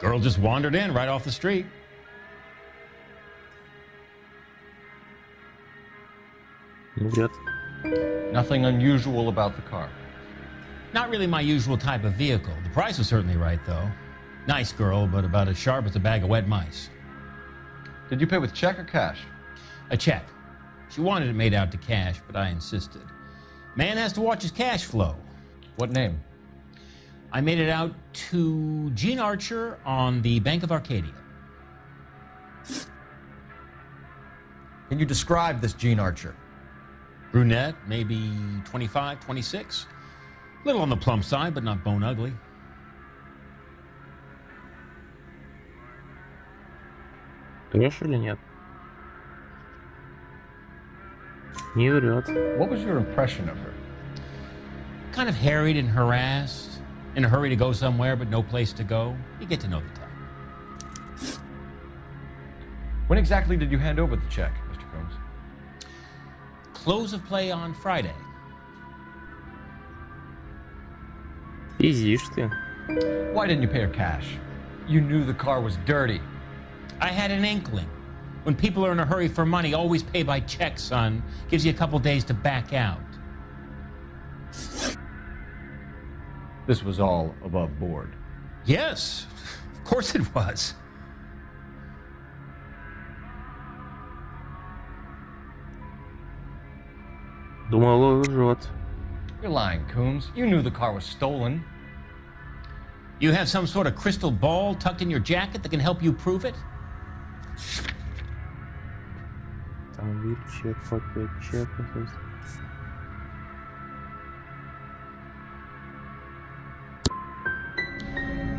Girl just wandered in right off the street. Врет. Nothing unusual about the car. Not really my usual type of vehicle. The price was certainly right, though. Nice girl, but about as sharp as a bag of wet mice. Did you pay with check or cash? A check. She wanted it made out to cash, but I insisted. Man has to watch his cash flow. What name? I made it out to Gene Archer on the Bank of Arcadia. Can you describe this Gene Archer? Brunette, maybe 25, 26. Little on the plump side, but not bone ugly. Врешь или нет? Не врет. What was your impression of her? Kind of harried and harassed. In a hurry to go somewhere, but no place to go. You get to know the type. When exactly did you hand over the check, Mr. Combs? Close of play on Friday. Пиздишь ты. Why didn't you pay her cash? You knew the car was dirty. I had an inkling. When people are in a hurry for money, always pay by check, son. Gives you a couple days to back out. This was all above board. Yes, of course it was. Думал, лжет. You're lying, Coombs. You knew the car was stolen. You have some sort of crystal ball tucked in your jacket that can help you prove it? Автомобиль, чек, копия чека.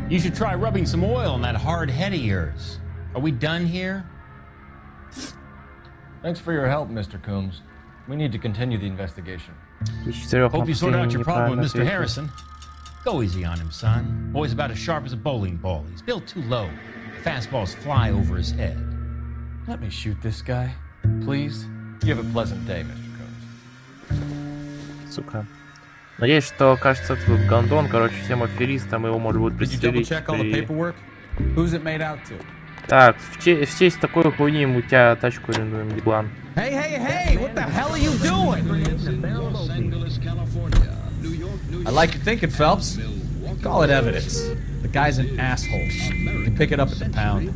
You should try rubbing some oil on that hard head of yours. Are we done here? Thanks for your help, Mr. Coombs. We need to continue the investigation. Hope you sorted out your problem with Mr. Harrison. Go easy on him, son. Boy's about as sharp as a bowling ball. He's built too low. Fastballs fly over his head. Let me shoot this guy, please. You have a pleasant day, Mr. Combs. Сука. Надеюсь, что, кажется, этот гондон, короче, всем аферистам его, может быть, пристрелить. Who's it made out to? Так, в честь такой хуйни мы тебя тачку арендуем, еблан. Hey, hey, hey! What the hell are you doing? I like your thinking, Phelps. Call it evidence. The guy's an asshole. You can pick it up at the pound.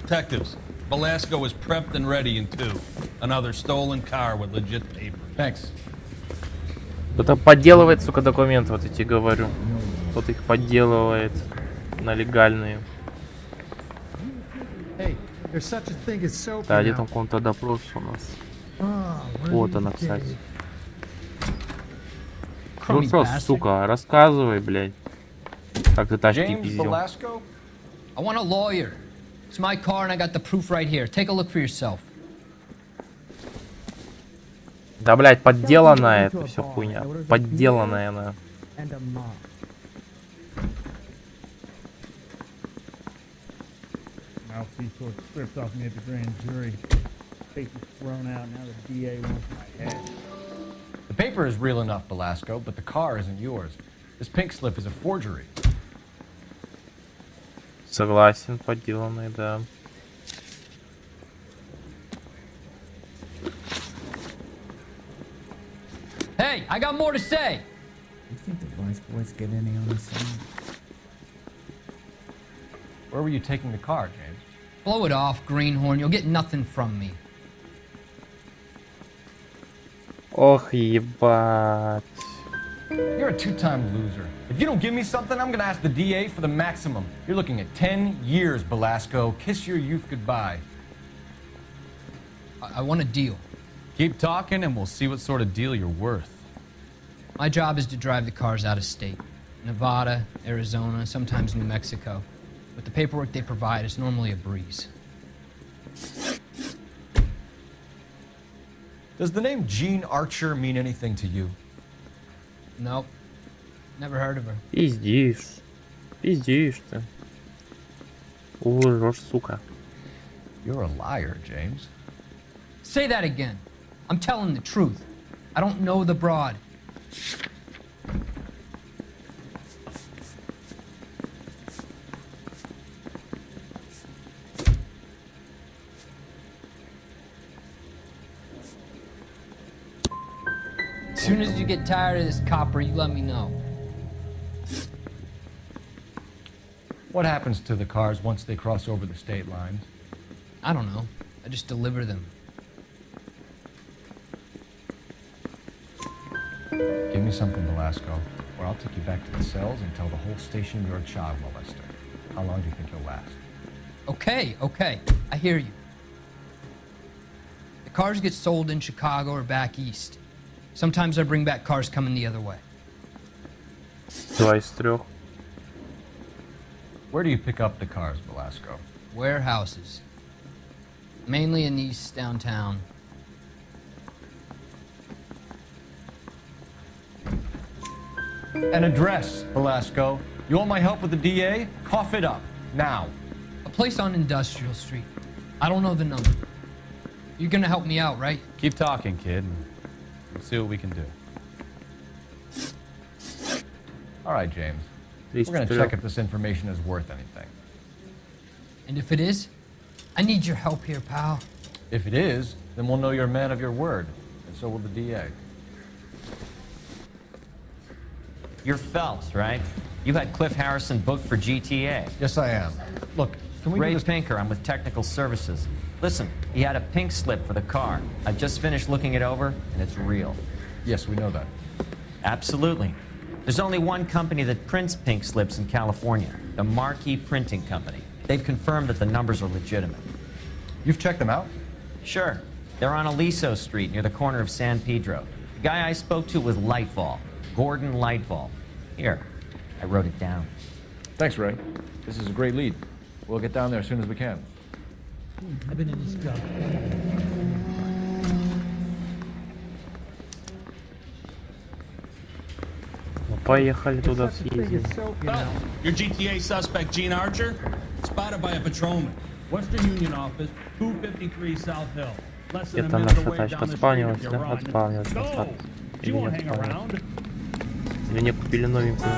Detectives, Velasco is prepped and ready in 2. Another stolen car with legit paper. Thanks. Кто-то подделывает, сука, документы, вот я тебе говорю. Кто-то их подделывает на легальные. Да, где там какой-то допрос у нас? Вот она, кстати. Ну что, сука, рассказывай, блядь. Как ты тачки пиздил. I want a lawyer. It's my car and I got the proof right here. Take a look for yourself. Да, блядь, подделанная это все хуйня. Подделанная она. Mouthpiece was stripped off me at the grand jury. Face is thrown out. Now the DA wants my head. The paper is real enough, Velasco, but the car isn't yours. This pink slip is a forgery. Согласен, подделанный, да. Hey, I got more to say. You think the vice boys get any on this side? Where were you taking the car, James? Blow it off, Greenhorn. You'll get nothing from me. Ох, ебать. You're a 2-time loser. If you don't give me something, I'm gonna ask the DA for the maximum. You're looking at 10 years, Velasco. Kiss your youth goodbye. I want a deal. Keep talking and we'll see what sort of deal you're worth. My job is to drive the cars out of state. Nevada, Arizona, sometimes New Mexico. With the paperwork they provide, it's normally a breeze. Does the name Jean Archer mean anything to you? Nope. Never heard of her. Пиздишь. Пиздишь ты. Лжешь, сука. You're a liar, James. Say that again. I'm telling the truth. I don't know the broad. As soon as you get tired of this copper, you let me know. What happens to the cars once they cross over the state lines? I don't know. I just deliver them. Give me something, Velasco, or I'll take you back to the cells and tell the whole station you're a child molester. How long do you think you'll last? Okay. I hear you. The cars get sold in Chicago or back east. Sometimes I bring back cars coming the other way. 2 из 3. Where do you pick up the cars, Velasco? Warehouses. Mainly in East downtown. An address, Velasco. You want my help with the DA? Cough it up, now. A place on Industrial Street. I don't know the number. You're gonna help me out, right? Keep talking, kid, and we'll see what we can do. All right, James. We're gonna check if this information is worth anything. And if it is, I need your help here, pal. If it is, then we'll know you're a man of your word, and so will the DA. You're Phelps, right? You had Cliff Harrison booked for GTA. Yes, I am. Look, can we Ray do this? Pinker, I'm with Technical Services. Listen, he had a pink slip for the car. I just finished looking it over, and it's real. Yes, we know that. Absolutely. There's only one company that prints pink slips in California, the Marquee Printing Company. They've confirmed that the numbers are legitimate. You've checked them out? Sure. They're on Aliso Street near the corner of San Pedro. The guy I spoke to was Lightfall, Gordon Lightfall. Here, I wrote it down. Thanks, Ray. This is a great lead. We'll get down there as soon as we can. I've been in this job. Ну, поехали туда съездим. Your GTA suspect, Gene Archer, spotted by a patrolman. Western Union office, 253 South Hill. Less than a Это minute наша away тачка down the street спавнилась, with да? your ride. Отспавнилась, Go! Или You не won't hang отспавнилась? around. Или не купили новенькую?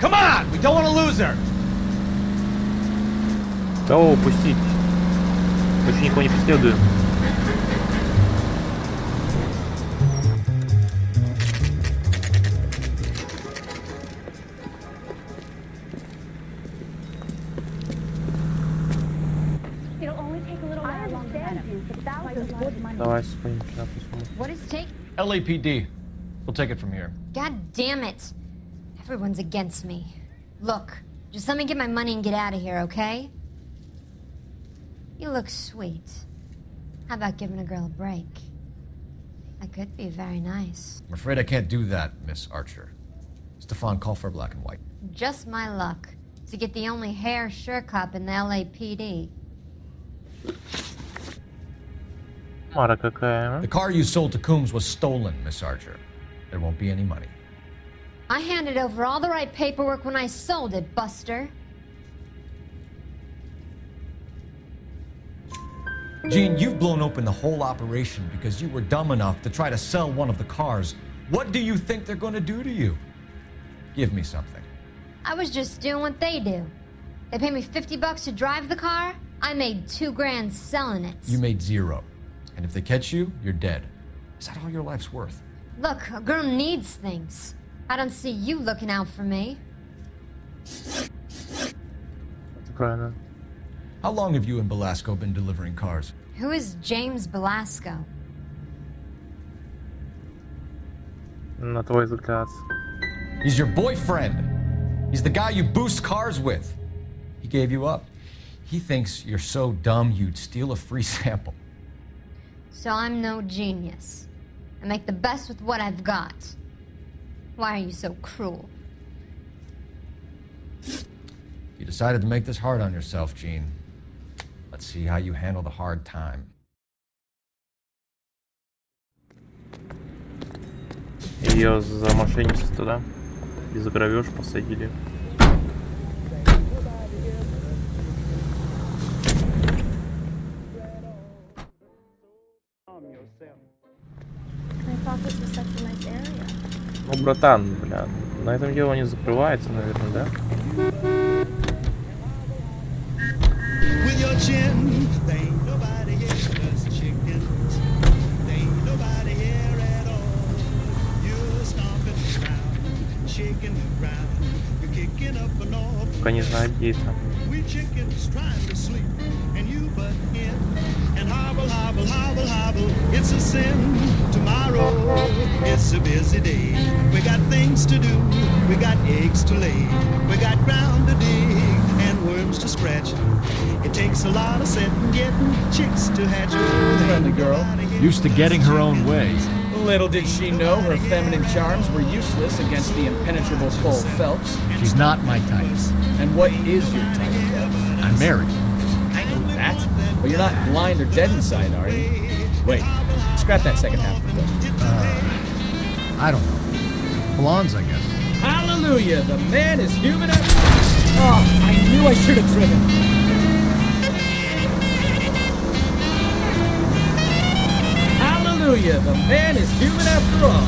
Come on! We don't want to lose her! Кого упустить? Больше никого не преследую. Давай споем сюда, посмотрим. What is take? LAPD. We'll take it from here. God damn it. Everyone's against me. Look, just let me get my money and get out of here, okay? You look sweet. How about giving a girl a break? That could be very nice. I'm afraid I can't do that, Miss Archer. Stefan, call for black and white. Just my luck to get the only hair sure cop in the LAPD. The car you sold to Coombs was stolen, Miss Archer. There won't be any money. I handed over all the right paperwork when I sold it, Buster. Gene, you've blown open the whole operation because you were dumb enough to try to sell one of the cars. What do you think they're going to do to you? Give me something. I was just doing what they do. They paid me $50 to drive the car. I made $2 grand selling it. You made $0. And if they catch you, you're dead. Is that all your life's worth? Look, a girl needs things. I don't see you looking out for me. How long have you and Belasco been delivering cars? Who is James Belasco? На твой взгляд. He's your boyfriend. He's the guy you boost cars with. He gave you up. He thinks you're so dumb you'd steal a free sample. So I'm no genius. I make the best with what I've got. Why are you so cruel? You decided to make this hard on yourself, Gene. Let's see how you handle the hard time. Ее за мошенничество, да? И за грабеж посадили. Ну, братан, бля, на этом дело не закрывается, наверное, да? Пока не знаю, где это. Hobble, hobble, hobble, it's a sin. Tomorrow, it's a busy day. We got things to do, we got eggs to lay. We got ground to dig and worms to scratch. It takes a lot of setting, getting chicks to hatch. Friendly girl. Used to getting her own way. Little did she know her feminine charms were useless against the impenetrable Cole Phelps. She's not my type. And what is your type, Phelps? I'm married. I know that. But you're not blind or dead inside, are you? Wait, scrap that second half of the question. I don't know. Blondes, I guess. Hallelujah! The man is human after... Oh, I knew I should have driven. Hallelujah! The man is human after all.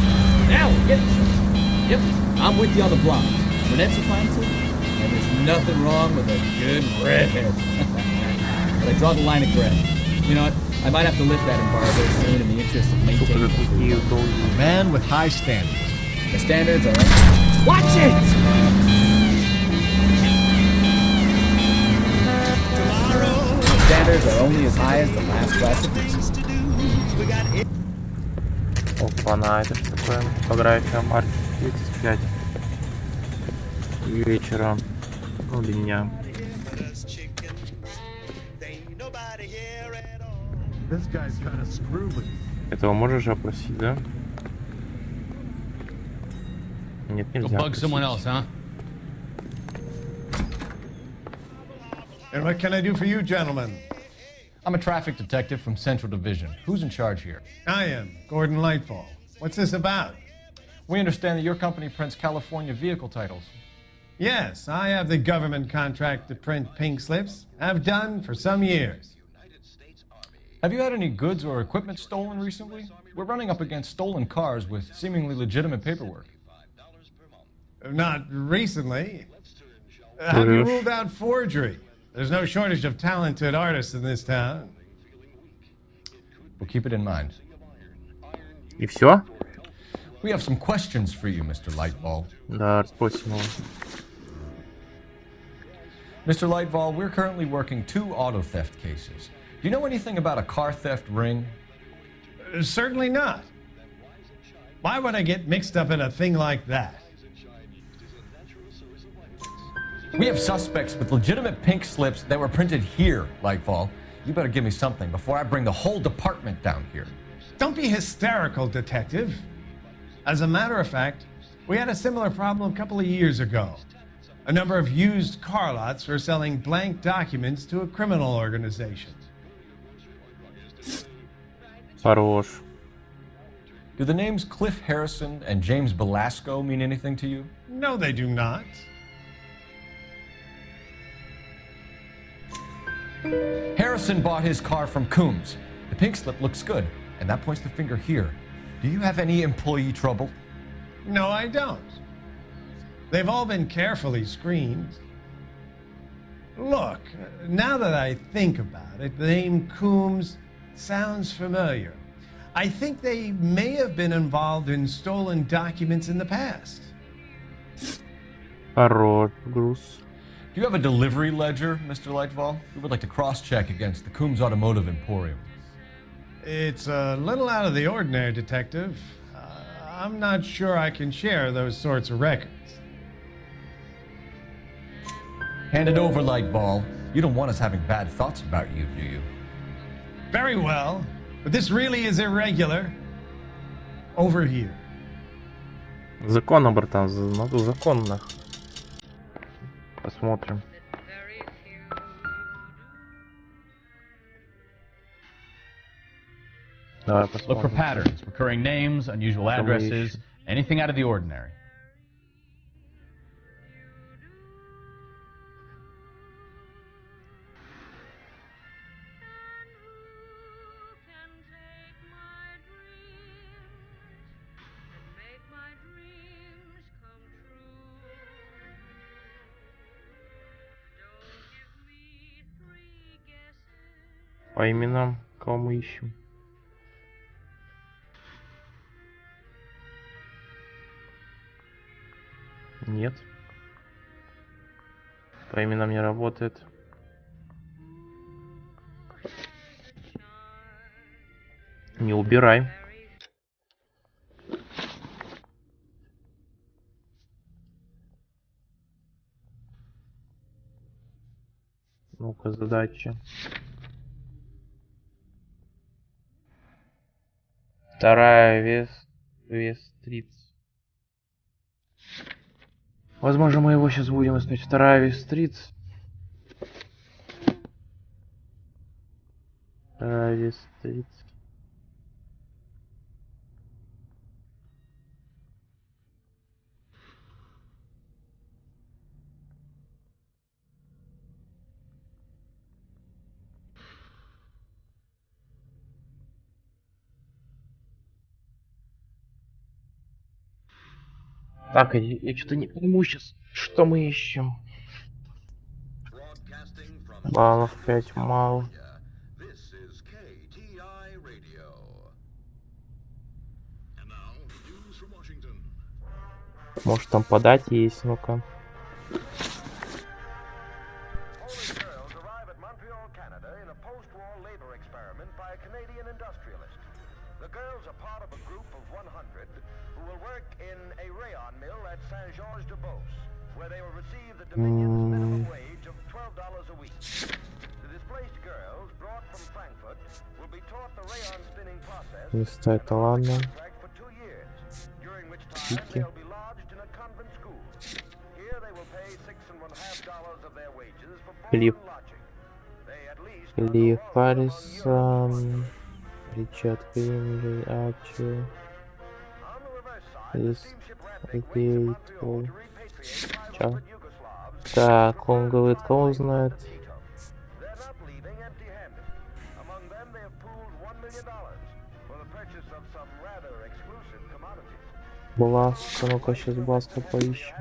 Now we're getting somewhere. Yep, I'm with you on the blonde. Brunettes are fine too. And there's nothing wrong with a good redhead. But I draw the line at gray. You know what? I might have to lift that embargo soon in the interest of maintaining A man with high standards. The standards are... Watch it! The standards are only as high as the last class of pieces. Опа-на, это что такое? Фотография Марч 35 вечера. Ну, для меня. Этого можешь опросить, да? Нет, нельзя. Go bug someone else, huh? And what can I do for you, gentlemen? I'm a traffic detective from Central Division. Who's in charge here? I am, Gordon Lightfall. What's this about? We understand that your company prints California vehicle titles. Yes, I have the government contract to print pink slips. I've done for some years. Have you had any goods or equipment stolen recently? We're running up against stolen cars with seemingly legitimate paperwork. Not recently. Have you ruled out forgery? There's no shortage of talented artists in this town. We'll keep it in mind. И все? We have some questions for you, Mr. Lightball. Да, спросим его. Mr. Lightball, we're currently working 2 auto theft cases. Do you know anything about a car theft ring? Certainly not. Why would I get mixed up in a thing like that? We have suspects with legitimate pink slips that were printed here, Lightfall. You better give me something before I bring the whole department down here. Don't be hysterical, Detective. As a matter of fact, we had a similar problem a couple of years ago. A number of used car lots were selling blank documents to a criminal organization. Хорош. Do the names Cliff Harrison and James Belasco mean anything to you? No, they do not. Harrison bought his car from Coombs. The pink slip looks good, and that points the finger here. Do you have any employee trouble? No, I don't. They've all been carefully screened. Look, now that I think about it, the name Coombs sounds familiar. I think they may have been involved in stolen documents in the past. Хорош, груз. Do you have a delivery ledger, Mr. Lightfall? We would like to cross-check against the Coombs Automotive Emporium. It's a little out of the ordinary, Detective. I'm not sure I can share those sorts of records. Hand it over, Lightball. You don't want us having bad thoughts about you, do you? Very well, but this really is irregular. Over here. Законно, братан, законно. Посмотрим. Давай посмотрим. Look for patterns, recurring names, unusual addresses, anything out of the ordinary. По именам, кого мы ищем? Нет. По именам не работает. Не убирай. Ну-ка, задача. Вторая Вестриц. Возможно, мы его сейчас будем искать. Вторая Вестриц. Вторая Вестриц. Так, я что-то не пойму сейчас, что мы ищем. Баллов 5 мало. Может там подать есть, ну-ка. Места это ладно. Пики. Клифф Харрисон. Ричард Квинли, Ачи. Чё? Так, он говорит, кого знает. Бласка, ну-ка сейчас Бласка поищем.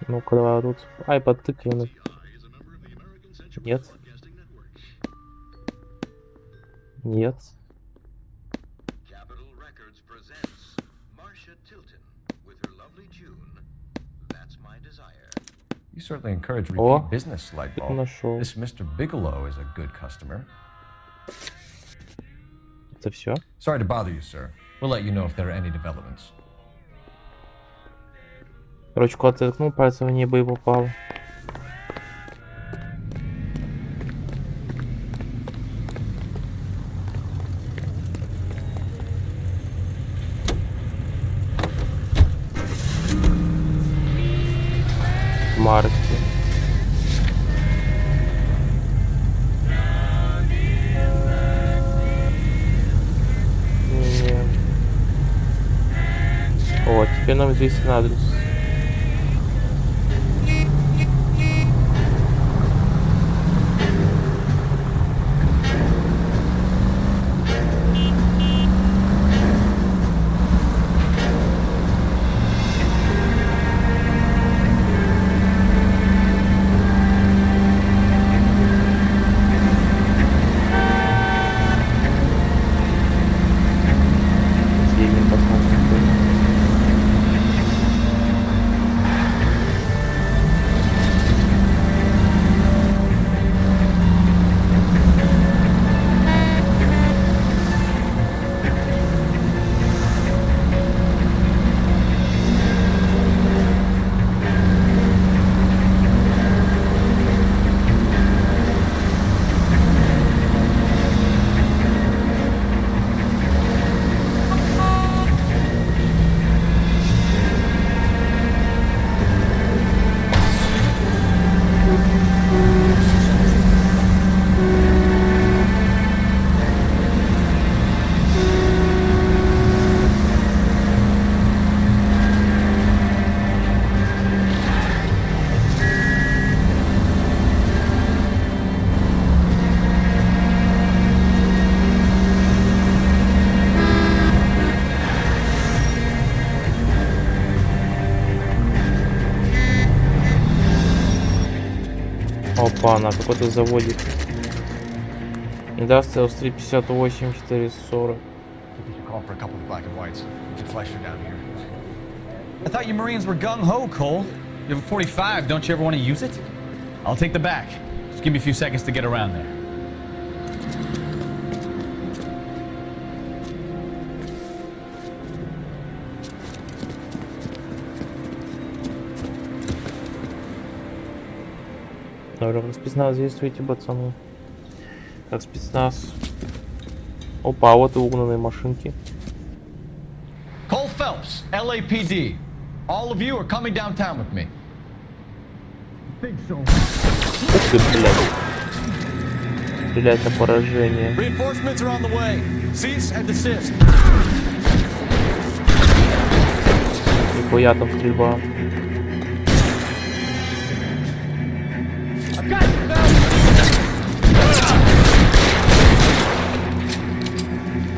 Ну-ка, давай тут. Ай, подтыкаем. Нет. Нет. You certainly encourage О, repeat business, Lightbulb. нашел. This Mr. Bigelow is a good customer. Это все? Sorry to bother you, sir. We'll let you know if there are any developments. Короче, куда-то я ткнул пальцем в небо и попал. Марки. Не. О, теперь нам известен адрес. Опа, на какой-то заводик. Индастриал Стрит 58 440. Call for a couple of black and whites. Get Fleischer down here. I thought you Marines were gung-ho, Cole. You have a 45, don't you ever want to use it? I'll take the back. Just give me a few seconds to get around there. Добре, спецназ действуйте, пацаны. Так, спецназ. Опа, вот и угнанные машинки. Cole Phelps, LAPD. All of you are coming downtown with me. Ух ты, блядь. Стрелять на поражение. Reinforcements are on the way. Cease and desist. Нихуя там стрельба.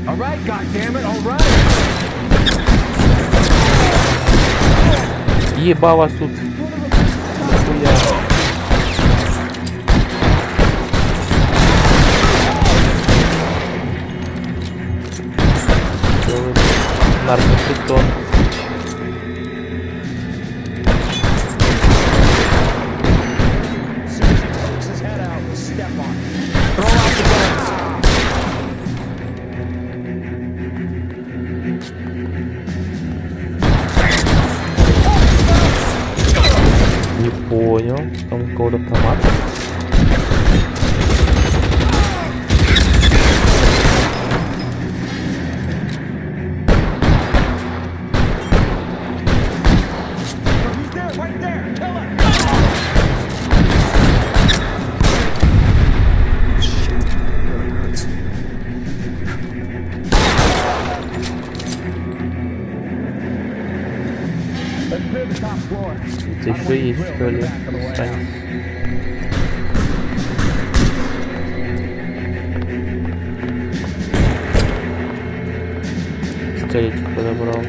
All right, goddammit, all right. Еба вас тут. Нихуя. Наркопритон. Не понял, там какого-то автомата. Это еще есть, что ли? Встань. Пистолетик подобрал.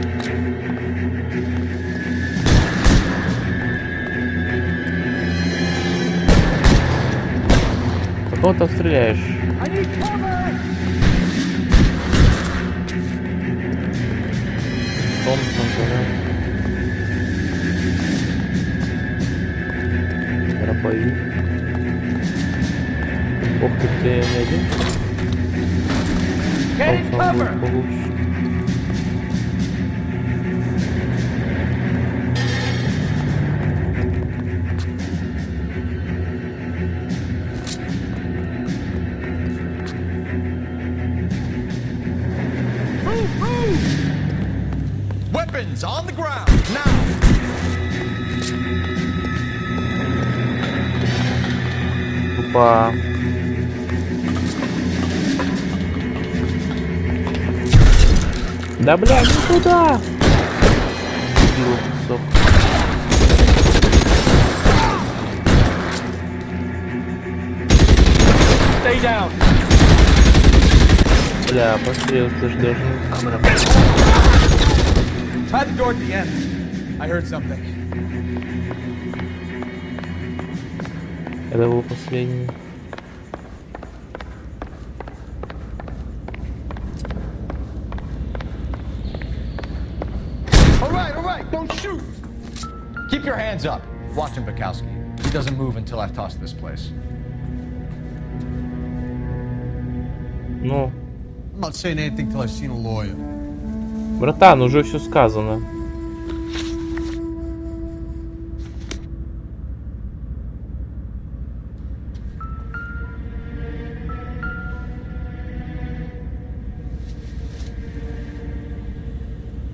кого там стреляешь? Томпсон, да? Дробовик. Ох ты, не один? Томпсон будет получше. Weapons on the ground, now! Опа. Да бля, не туда! Дебил, кусок. Stay down. Бля, пострел, ты ж даже не... Try the door at the end. I heard something. Это был последний. All right, don't shoot! Keep your hands up. Watch him, Bukowski. He doesn't move until I've tossed this place. Ну, I'm not saying anything till I've seen a lawyer. братан, уже все сказано.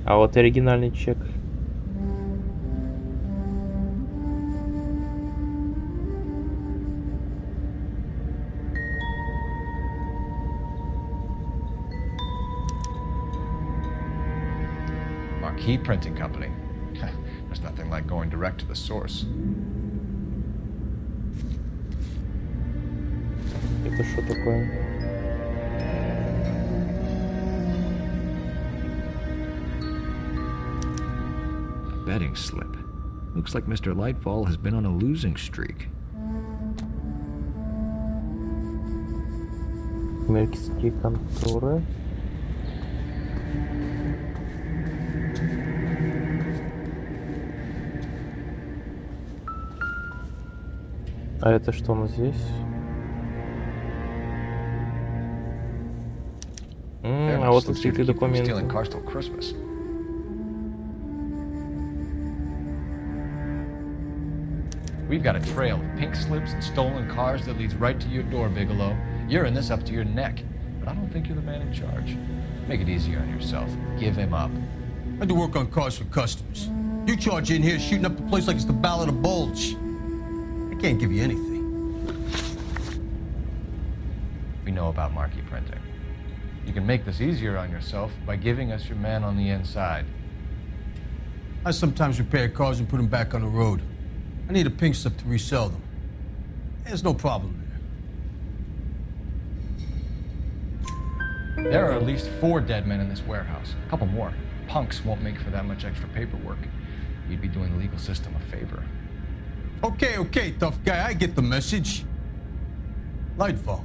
А вот оригинальный чек. Marquee Printing Company. There's nothing like going direct to the source. Это что такое? A betting slip. Looks like Mr. Lightfall has been on a losing streak. Коммерческие конторы. А это что у нас здесь? А вот открытые документы. We've got a trail of pink slips and stolen cars that leads right to your door, Bigelow. You're in this up to your neck, but I don't think you're the man in charge. Make it easier on yourself. Give him up. I do work on cars for customers. You charge in here shooting up the place like it's the Ballad of Bulge. I can't give you anything. We know about marquee printing. You can make this easier on yourself by giving us your man on the inside. I sometimes repair cars and put them back on the road. I need a pink slip to resell them. There's no problem there. There are at least 4 dead men in this warehouse. A couple more. Punks won't make for that much extra paperwork. You'd be doing the legal system a favor. Okay, tough guy. I get the message. Lightfall.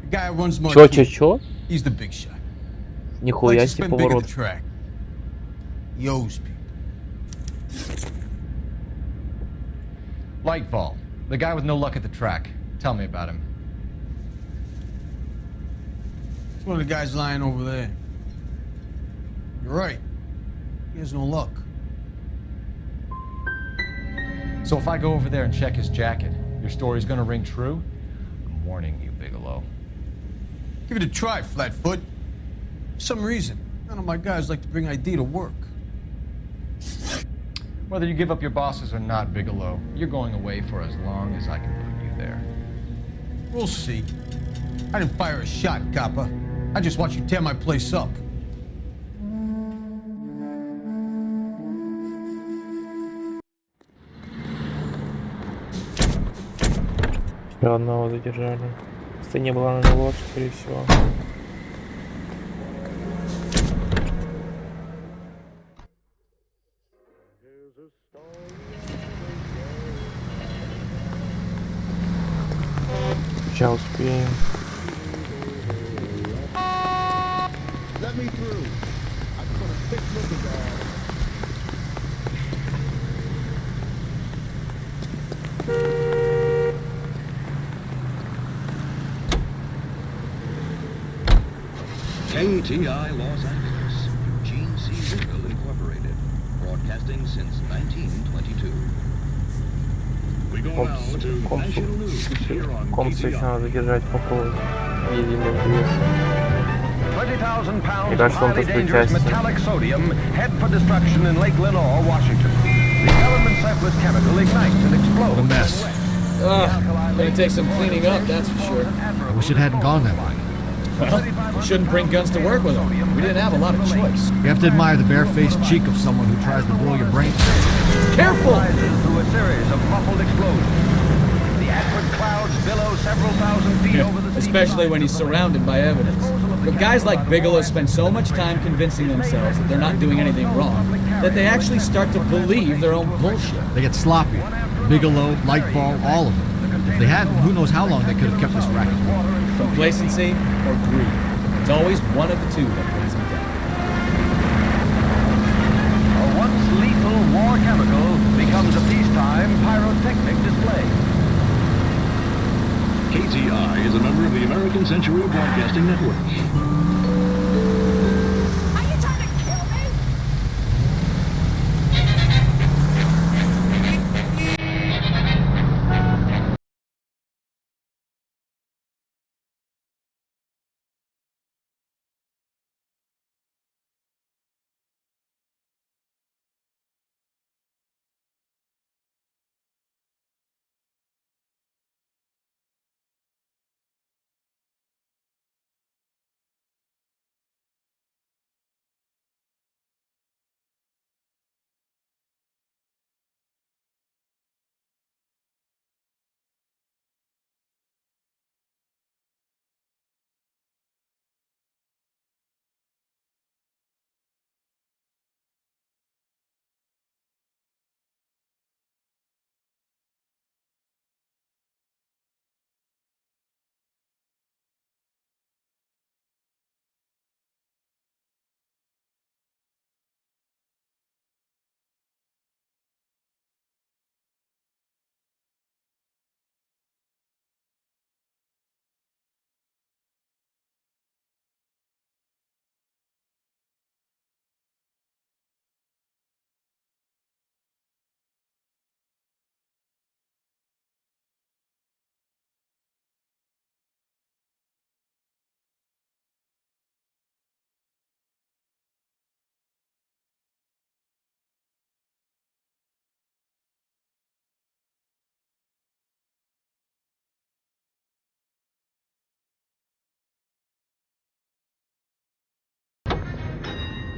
The guy who runs Marquee. Чё? He's the big shot. Нихуя Likes to себе spend big at поворот. the track. He owes people. Lightfall, the guy with no luck at the track. Tell me about him. It's one of the guys lying over there. You're right. He has no luck. So if I go over there and check his jacket, your story's gonna ring true? I'm warning you, Bigelow. Give it a try, Flatfoot. For some reason, none of my guys like to bring ID to work. Whether you give up your bosses or not, Bigelow, you're going away for as long as I can put you there. We'll see. I didn't fire a shot, copper. I just watched you tear my place up. Еще одного задержали. Если не было на него, скорее всего. Сейчас успеем. Let me through. I just want a quick look at that. KTI Los Angeles, Eugene C. Rickle Incorporated, broadcasting since 1922. We go now to national news here on Комсу еще надо держать по поводу. Видели вес. 20,000 pounds of highly dangerous metallic sodium head for destruction in Lake Lenore, Washington. The government surplus chemical ignites and explodes. What a mess. Gonna take some cleaning up, that's for sure. I wish it hadn't gone that way. Well, you shouldn't bring guns to work with them. We didn't have a lot of choice. You have to admire the barefaced cheek of someone who tries to blow your brains. Careful! Through a series of muffled explosions. The acrid clouds billow several thousand feet over the sea. Especially when he's surrounded by evidence. But guys like Bigelow spend so much time convincing themselves that they're not doing anything wrong that they actually start to believe their own bullshit. They get sloppy. Bigelow, Lightfall, all of them. If they hadn't, who knows how long they could have kept this racket going. Complacency or greed. It's always one of the two that brings them down. A once lethal war chemical becomes a peacetime pyrotechnic display. KTI is a member of the American Century Broadcasting Network.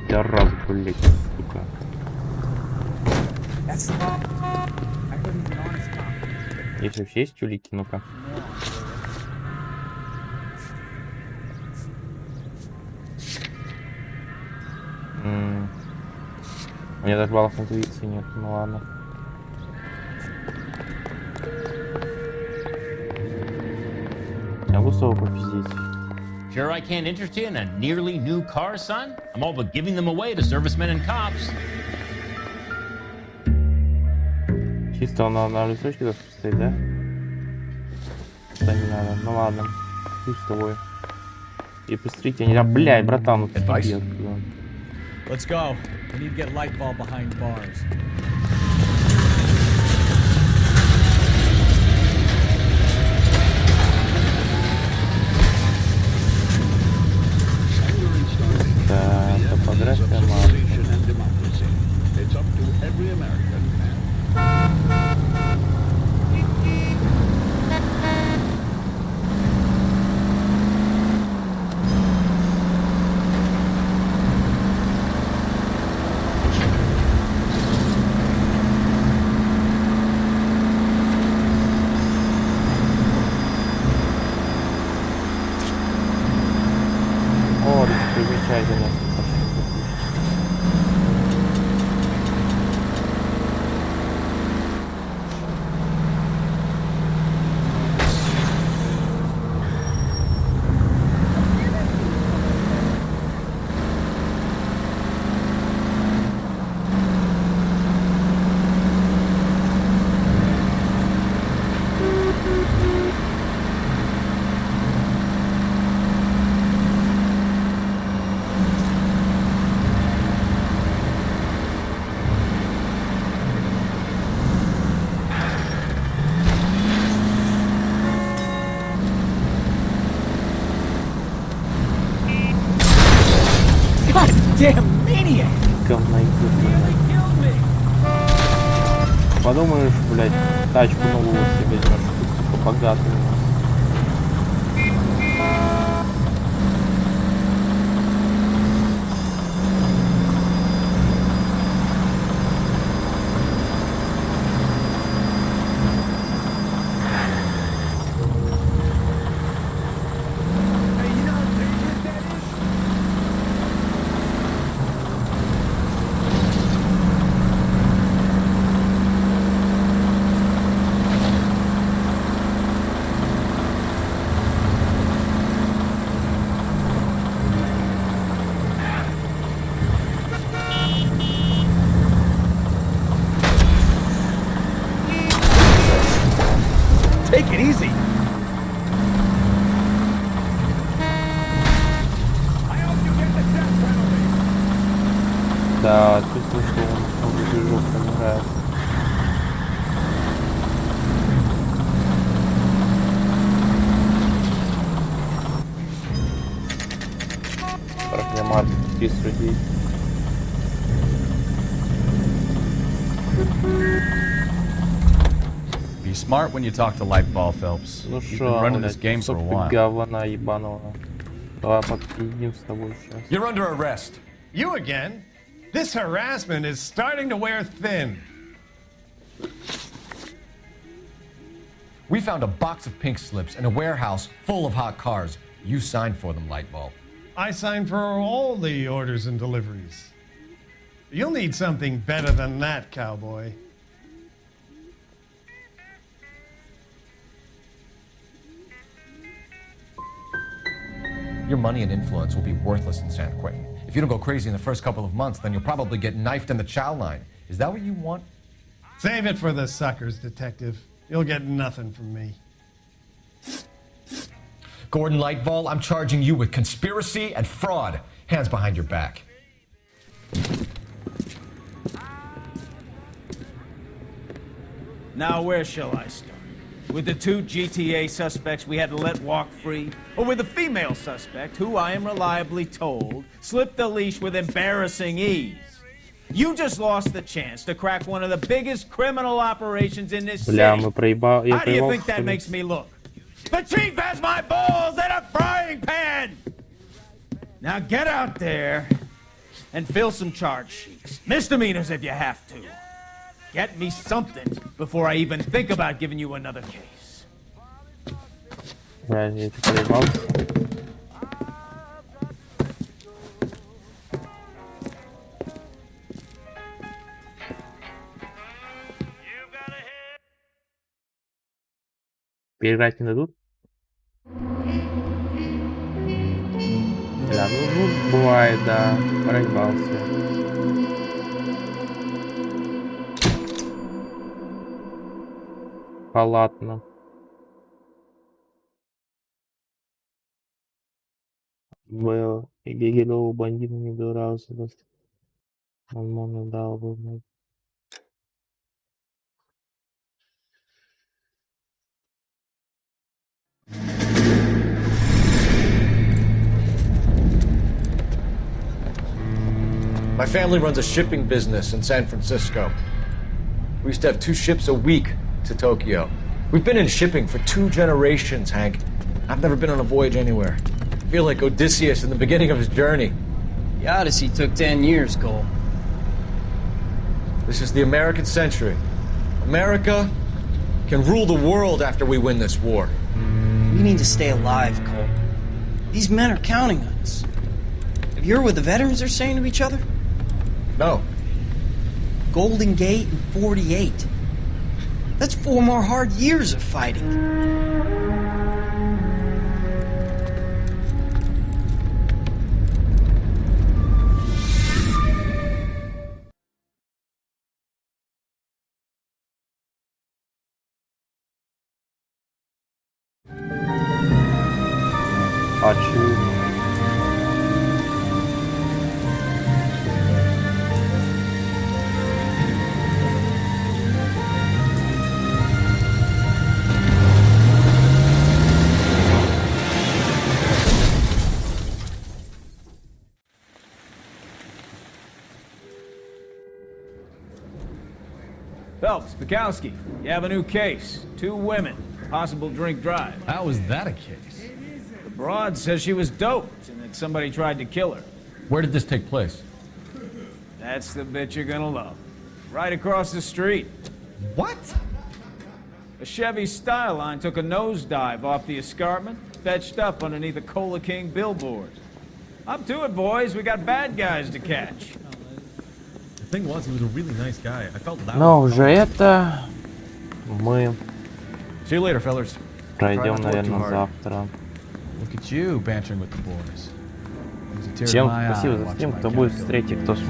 Я раз, блять, сука. Здесь вообще есть улики, ну-ка. У меня даже баллов интуиции нет, ну ладно. Я могу снова попиздеть. Sure I can't interest you in a nearly new car, son? I'm all but giving them away to servicemen and cops. Чисто он на листочке должен стоять, да? Да не надо, ну ладно. Хуй с тобой. И посмотрите, они там, блядь, братан, вот Let's go. We need to get Lightfall behind bars. Да, топография It's up to every American man. О, замечательно. goddamn maniac! Подумаешь, блядь, тачку новую себе возьмешь, сука, богатый. Take it easy. Да, чувствую, что он движок помирает. Проблемат без людей. Be smart when you talk to Lightball, Phelps. Ну You've been running this game for a while. Говна ебаного. Давай подъедем с тобой сейчас. You're under arrest. You again? This harassment is starting to wear thin. We found a box of pink slips in a warehouse full of hot cars. You signed for them, Lightball. I signed for all the orders and deliveries. You'll need something better than that, cowboy. Your money and influence will be worthless in San Quentin. If you don't go crazy in the first couple of months, then you'll probably get knifed in the chow line. Is that what you want? Save it for the suckers, Detective. You'll get nothing from me. Gordon Lightball, I'm charging you with conspiracy and fraud. Hands behind your back. Now where shall I start? With the two GTA suspects we had to let walk free? Or with the female suspect, who I am reliably told slipped the leash with embarrassing ease? You just lost the chance to crack one of the biggest criminal operations in this city. How do you think that makes me look? The chief has my balls in a frying pan! Now get out there and fill some charge sheets. Misdemeanors if you have to. Get me something before I even think about giving you another case. Right, я проебался. Переиграть не дадут? Да, ну бывает, да, проебался. Халатно. Был и Гегелеву бандиту не добрался. Он можно дал бы. My family runs a shipping business in San Francisco. We used to have 2 ships a week to Tokyo. We've been in shipping for 2 generations, Hank. I've never been on a voyage anywhere. I feel like Odysseus in the beginning of his journey. The Odyssey took 10 years, Cole. This is the American century. America can rule the world after we win this war. We need to stay alive, Cole. These men are counting on us. Have you heard what the veterans are saying to each other? No. Golden Gate and 48. That's 4 more hard years of fighting. Phelps, Bukowski, you have a new case. 2 women, possible drink drive. How is that a case? The broad says she was doped and that somebody tried to kill her. Where did this take place? That's the bit you're gonna love. Right across the street. What? A Chevy Styline took a nosedive off the escarpment, fetched up underneath a Cola King billboard. Up to it, boys. We got bad guys to catch. The thing was, he was a really nice guy. I felt loud. Но уже это мы See you later, fellas. пройдем, наверное, завтра. Look at you bantering with the boys. Всем спасибо за стрим, кто будет в третий, кто смотрит.